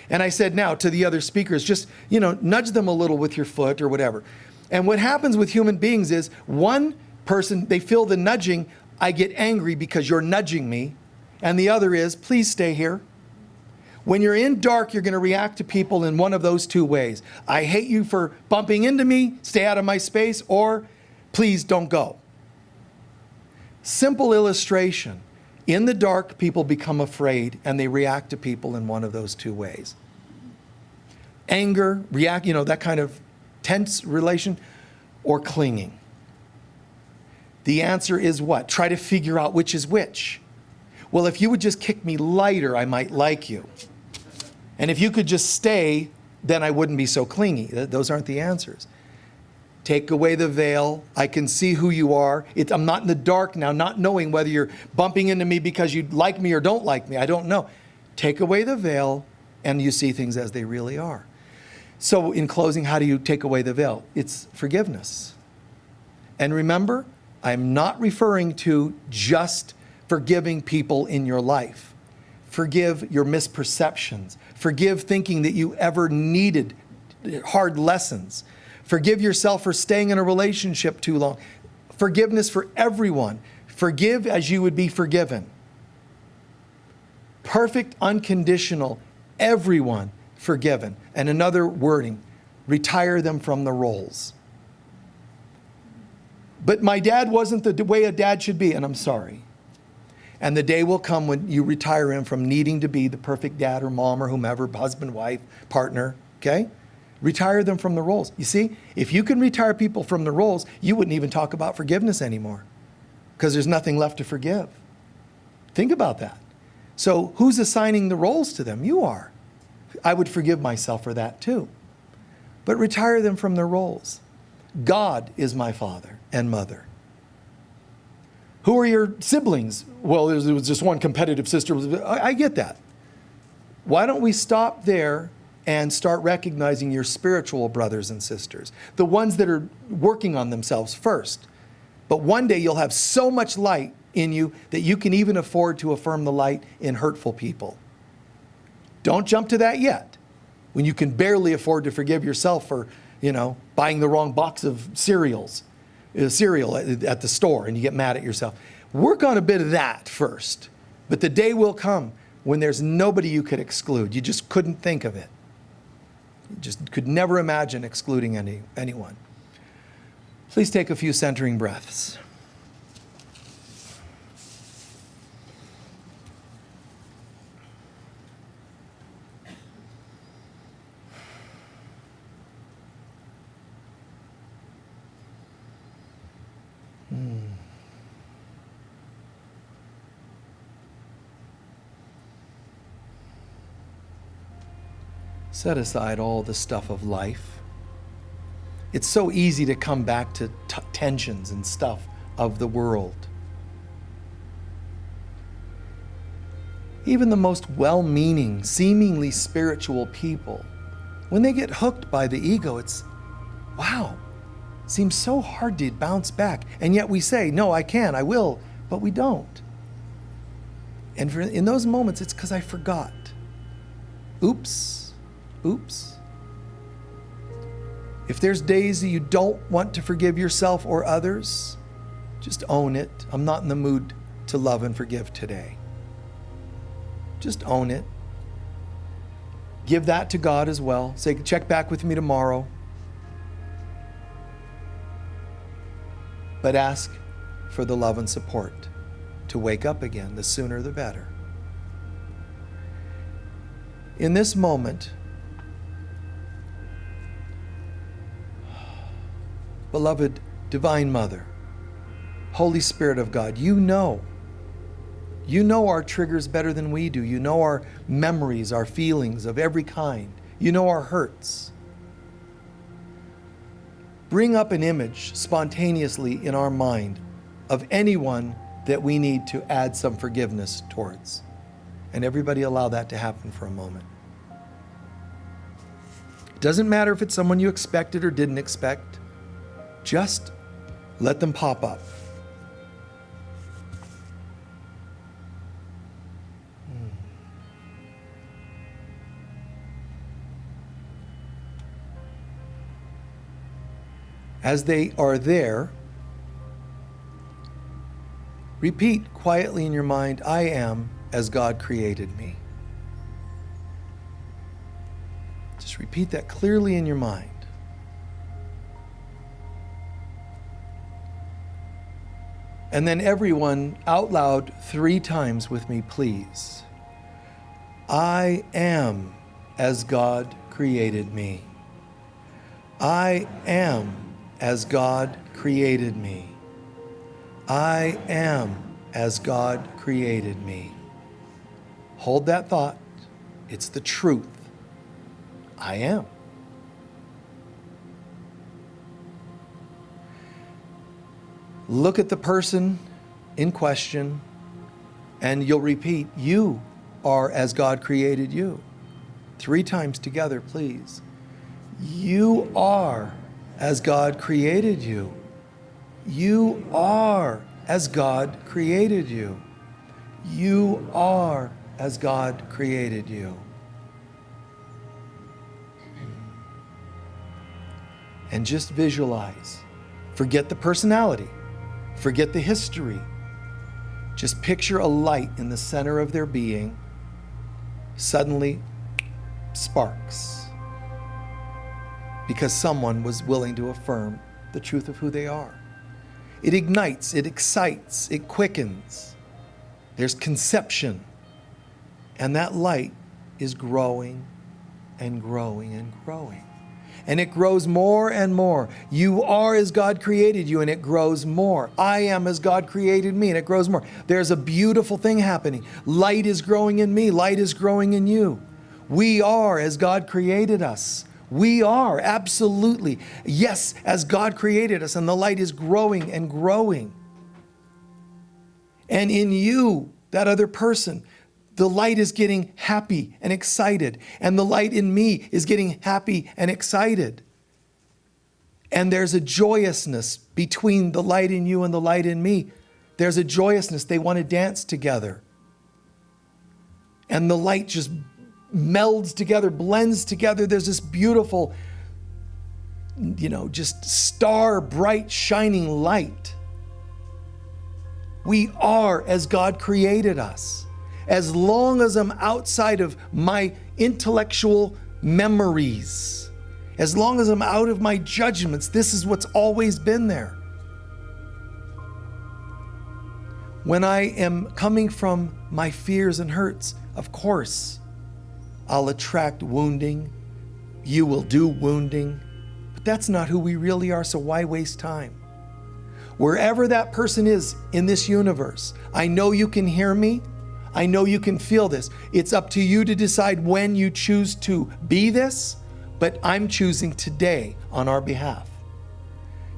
And I said now to the other speakers, just, nudge them a little with your foot or whatever. And what happens with human beings is one person, they feel the nudging, I get angry because you're nudging me. And the other is, please stay here. When you're in dark, you're going to react to people in one of those two ways. I hate you for bumping into me, stay out of my space, or please don't go. Simple illustration. In the dark, people become afraid and they react to people in one of those two ways. Anger, that kind of tense relation, or clinging. The answer is what? Try to figure out which is which. Well, if you would just kick me lighter, I might like you. And if you could just stay, then I wouldn't be so clingy. Those aren't the answers. Take away the veil. I can see who you are. I'm not in the dark now, not knowing whether you're bumping into me because you like me or don't like me. I don't know. Take away the veil, and you see things as they really are. So in closing, how do you take away the veil? It's forgiveness. And remember, I'm not referring to just forgiving people in your life. Forgive your misperceptions. Forgive thinking that you ever needed hard lessons. Forgive yourself for staying in a relationship too long. Forgiveness for everyone. Forgive as you would be forgiven. Perfect, unconditional, everyone forgiven. And another wording, retire them from the roles. But my dad wasn't the way a dad should be, and I'm sorry. And the day will come when you retire him from needing to be the perfect dad or mom or whomever, husband, wife, partner, okay? Retire them from the roles. You see, if you can retire people from the roles, you wouldn't even talk about forgiveness anymore because there's nothing left to forgive. Think about that. So who's assigning the roles to them? You are. I would forgive myself for that too. But retire them from their roles. God is my father and mother. Who are your siblings? Well, there was just one competitive sister. I get that. Why don't we stop there and start recognizing your spiritual brothers and sisters, the ones that are working on themselves first. But one day you'll have so much light in you that you can even afford to affirm the light in hurtful people. Don't jump to that yet, when you can barely afford to forgive yourself for, buying the wrong box of cereal at the store and you get mad at yourself. Work on a bit of that first. But the day will come when there's nobody you could exclude. You just couldn't think of it. You just could never imagine excluding anyone. Please take a few centering breaths. Set aside all the stuff of life. It's so easy to come back to tensions and stuff of the world. Even the most well-meaning, seemingly spiritual people, when they get hooked by the ego, it's, wow, seems so hard to bounce back. And yet we say, no, I can, I will, but we don't. And in those moments, it's because I forgot. Oops. If there's days that you don't want to forgive yourself or others, just own it. I'm not in the mood to love and forgive today. Just own it. Give that to God as well. Say, check back with me tomorrow. But ask for the love and support to wake up again. The sooner the better. In this moment, beloved Divine Mother, Holy Spirit of God, you know our triggers better than we do. You know our memories, our feelings of every kind. You know our hurts. Bring up an image spontaneously in our mind of anyone that we need to add some forgiveness towards. And everybody allow that to happen for a moment. It doesn't matter if it's someone you expected or didn't expect. Just let them pop up. As they are there, repeat quietly in your mind, I am as God created me. Just repeat that clearly in your mind. And then everyone out loud 3 times with me, please. I am as God created me. I am as God created me. I am as God created me. Hold that thought. It's the truth. I am. Look at the person in question and you'll repeat, you are as God created you. 3 times together, please. You are as God created you. You are as God created you. You are as God created you. And just visualize. Forget the personality. Forget the history. Just picture a light in the center of their being. Suddenly sparks. Because someone was willing to affirm the truth of who they are. It ignites, it excites, it quickens. There's conception. And that light is growing and growing and growing. And it grows more and more. You are as God created you, and it grows more. I am as God created me, and it grows more. There's a beautiful thing happening. Light is growing in me. Light is growing in you. We are as God created us. We are, absolutely. Yes, as God created us, and the light is growing and growing. And in you, that other person, the light is getting happy and excited. And the light in me is getting happy and excited. And there's a joyousness between the light in you and the light in me. There's a joyousness. They want to dance together. And the light just melds together, blends together. There's this beautiful, just star bright shining light. We are as God created us. As long as I'm outside of my intellectual memories, as long as I'm out of my judgments, this is what's always been there. When I am coming from my fears and hurts, of course, I'll attract wounding. You will do wounding. But that's not who we really are, so why waste time? Wherever that person is in this universe, I know you can hear me. I know you can feel this. It's up to you to decide when you choose to be this, but I'm choosing today on our behalf.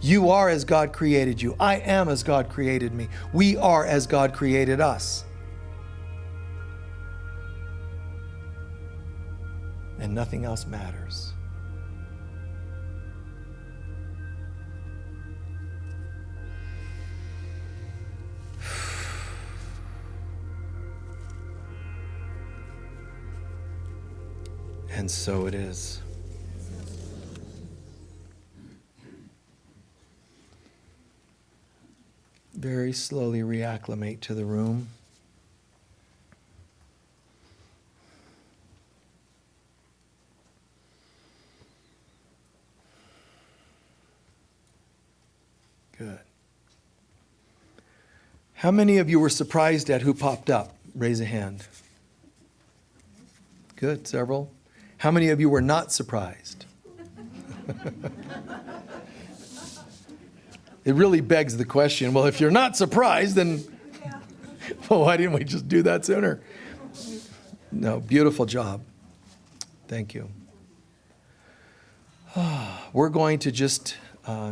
You are as God created you. I am as God created me. We are as God created us. And nothing else matters. And so it is. Very slowly reacclimate to the room. Good. How many of you were surprised at who popped up? Raise a hand. Good, several. How many of you were not surprised? It really begs the question, well, if you're not surprised, then well, why didn't we just do that sooner? No, beautiful job. Thank you. We're going to just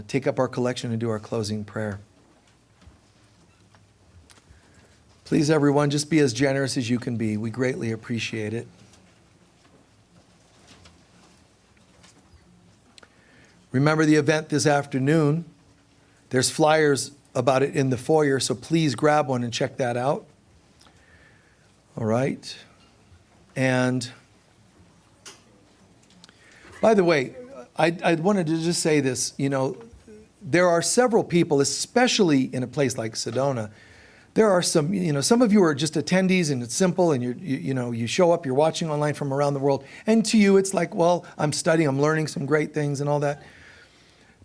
take up our collection and do our closing prayer. Please, everyone, just be as generous as you can be. We greatly appreciate it. Remember the event this afternoon. There's flyers about it in the foyer, so please grab one and check that out. All right. And by the way, I wanted to just say this. There are several people, especially in a place like Sedona. There are some of you are just attendees, and it's simple, and you show up, you're watching online from around the world, and to you it's like, well, I'm studying, I'm learning some great things and all that.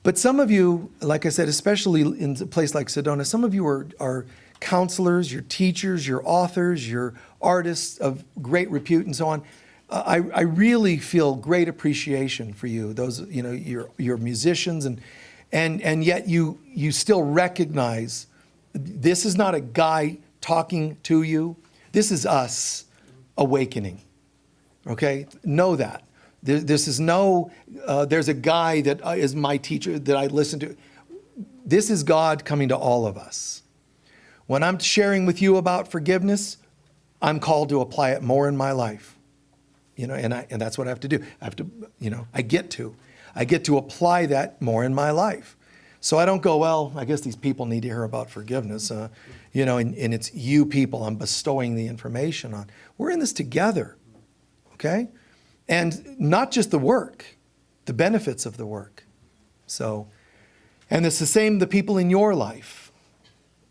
But some of you, like I said, especially in a place like Sedona, some of you are counselors, you're teachers, you're authors, you're artists of great repute and so on. I really feel great appreciation for you. Those, you're musicians, and yet you still recognize this is not a guy talking to you. This is us awakening. Okay? Know that. This is there's a guy that is my teacher that I listen to. This is God coming to all of us. When I'm sharing with you about forgiveness, I'm called to apply it more in my life. And that's what I have to do. I get to apply that more in my life. So I don't go, well, I guess these people need to hear about forgiveness. And it's you people I'm bestowing the information on. We're in this together, okay? And not just the work, the benefits of the work. So, and it's the same, the people in your life.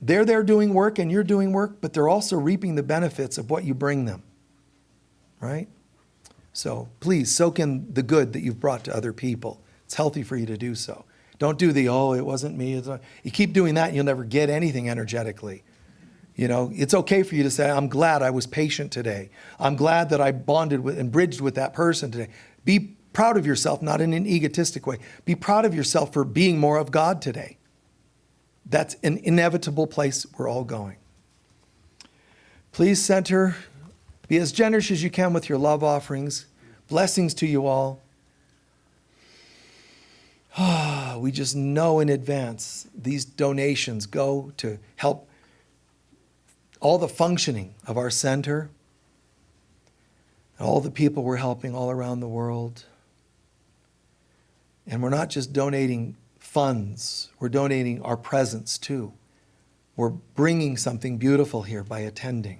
They're there doing work and you're doing work, but they're also reaping the benefits of what you bring them, right? So please soak in the good that you've brought to other people. It's healthy for you to do so. Don't do the, oh, it wasn't me. You keep doing that and you'll never get anything energetically. You know, it's okay for you to say, I'm glad I was patient today. I'm glad that I bonded with and bridged with that person today. Be proud of yourself, not in an egotistic way. Be proud of yourself for being more of God today. That's an inevitable place we're all going. Please center, be as generous as you can with your love offerings. Blessings to you all. We just know in advance these donations go to help all the functioning of our center, all the people we're helping all around the world. And we're not just donating funds, we're donating our presence too. We're bringing something beautiful here by attending.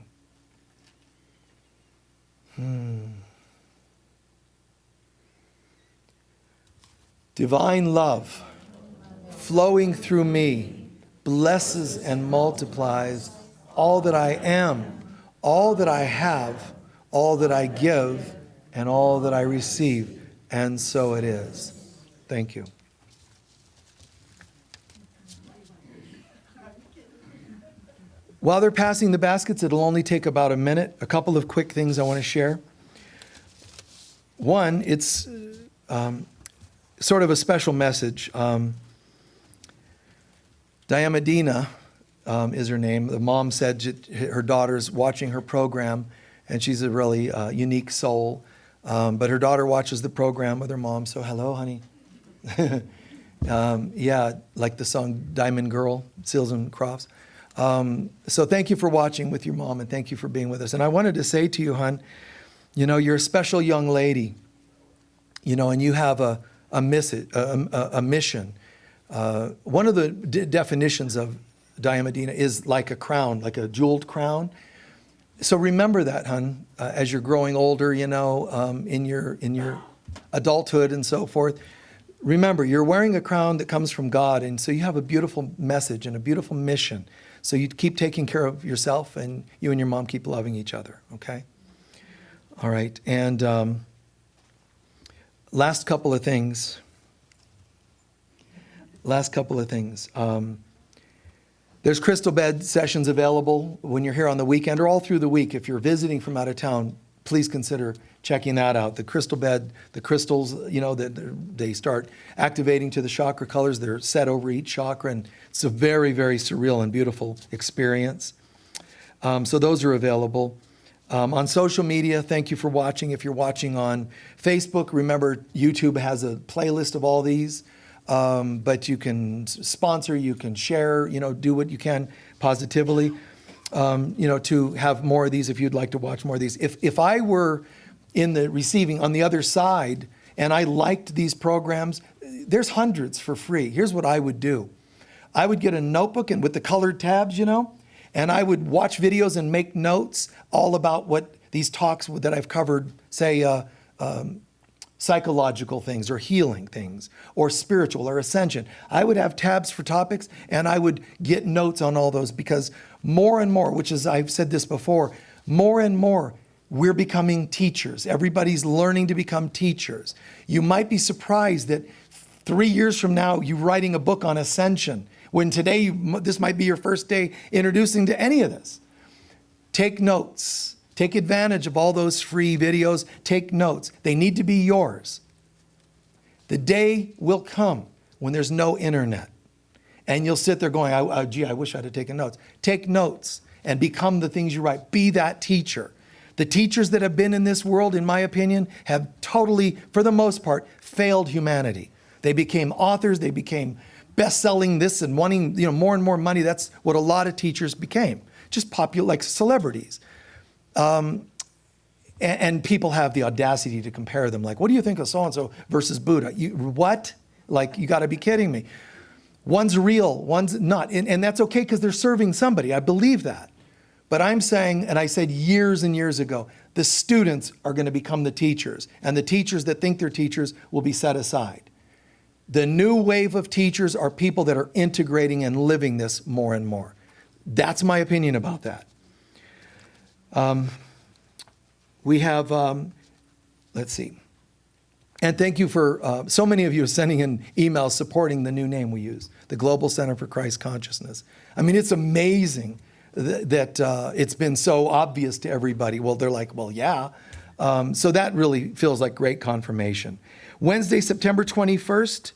Divine love flowing through me blesses and multiplies all that I am, all that I have, all that I give, and all that I receive. And so it is. Thank you. While they're passing the baskets, it'll only take about a minute. A couple of quick things I want to share. One, it's sort of a special message. Diamadina is her name. The mom said her daughter's watching her program, and she's a really unique soul. But her daughter watches the program with her mom, so hello, honey. Yeah, like the song Diamond Girl, Seals and Crofts. So thank you for watching with your mom, and thank you for being with us. And I wanted to say to you, hon, you know, you're a special young lady, you know, and you have a mission. One of the definitions of Diamadina is like a crown, like a jeweled crown. So remember that, hon, as you're growing older, you know, in your adulthood and so forth. Remember, you're wearing a crown that comes from God, and so you have a beautiful message and a beautiful mission. So you keep taking care of yourself, and you and your mom keep loving each other, okay? All right, and last couple of things. There's crystal bed sessions available when you're here on the weekend or all through the week. If you're visiting from out of town, please consider checking that out. The crystal bed, the crystals, you know, they start activating to the chakra colors. They're set over each chakra, and it's a very, very surreal and beautiful experience. So those are available. On social media, thank you for watching. If you're watching on Facebook, remember YouTube has a playlist of all these. But you can sponsor, you can share, you know, do what you can positively, you know, to have more of these if you'd like to watch more of these. If I were in the receiving on the other side and I liked these programs, there's hundreds for free. Here's what I would do. I would get a notebook and with the colored tabs, you know, and I would watch videos and make notes all about what these talks that I've covered, say, psychological things or healing things or spiritual or ascension. I would have tabs for topics and I would get notes on all those, because more and more, which is, I've said this before, more and more we're becoming teachers. Everybody's learning to become teachers. You might be surprised that 3 years from now you're writing a book on ascension, when today this might be your first day introducing to any of this. Take notes. Take advantage of all those free videos. Take notes. They need to be yours. The day will come when there's no internet. And you'll sit there going, gee, I wish I'd have taken notes. Take notes and become the things you write. Be that teacher. The teachers that have been in this world, in my opinion, have totally, for the most part, failed humanity. They became authors. They became best-selling this and wanting, you know, more and more money. That's what a lot of teachers became. Just popular, like celebrities. And people have the audacity to compare them. Like, what do you think of so-and-so versus Buddha? What? Like, you got to be kidding me. One's real, one's not. And that's okay because they're serving somebody. I believe that. But I'm saying, and I said years and years ago, the students are going to become the teachers. And the teachers that think they're teachers will be set aside. The new wave of teachers are people that are integrating and living this more and more. That's my opinion about that. We have, let's see. And thank you for, so many of you are sending in emails supporting the new name we use, the Global Center for Christ Consciousness. I mean, it's amazing that it's been so obvious to everybody. Well, they're like, well, yeah. So that really feels like great confirmation. Wednesday, September 21st,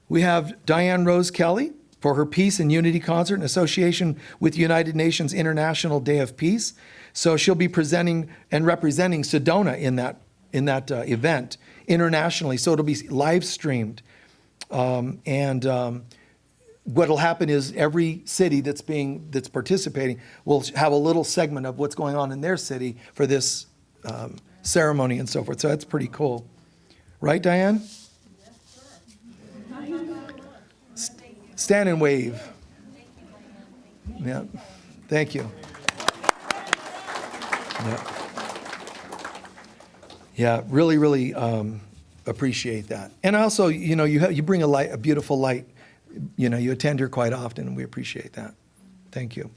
we have Diane Rose Kelly for her Peace and Unity concert in association with United Nations International Day of Peace. So she'll be presenting and representing Sedona in that event internationally. So it'll be live streamed. What'll happen is every city that's participating will have a little segment of what's going on in their city for this ceremony and so forth. So that's pretty cool. Right, Diane? Stand and wave. Yeah. Thank you. Yeah. Yeah, really, really appreciate that. And also, you bring a beautiful light. You attend here quite often, and we appreciate that. Thank you.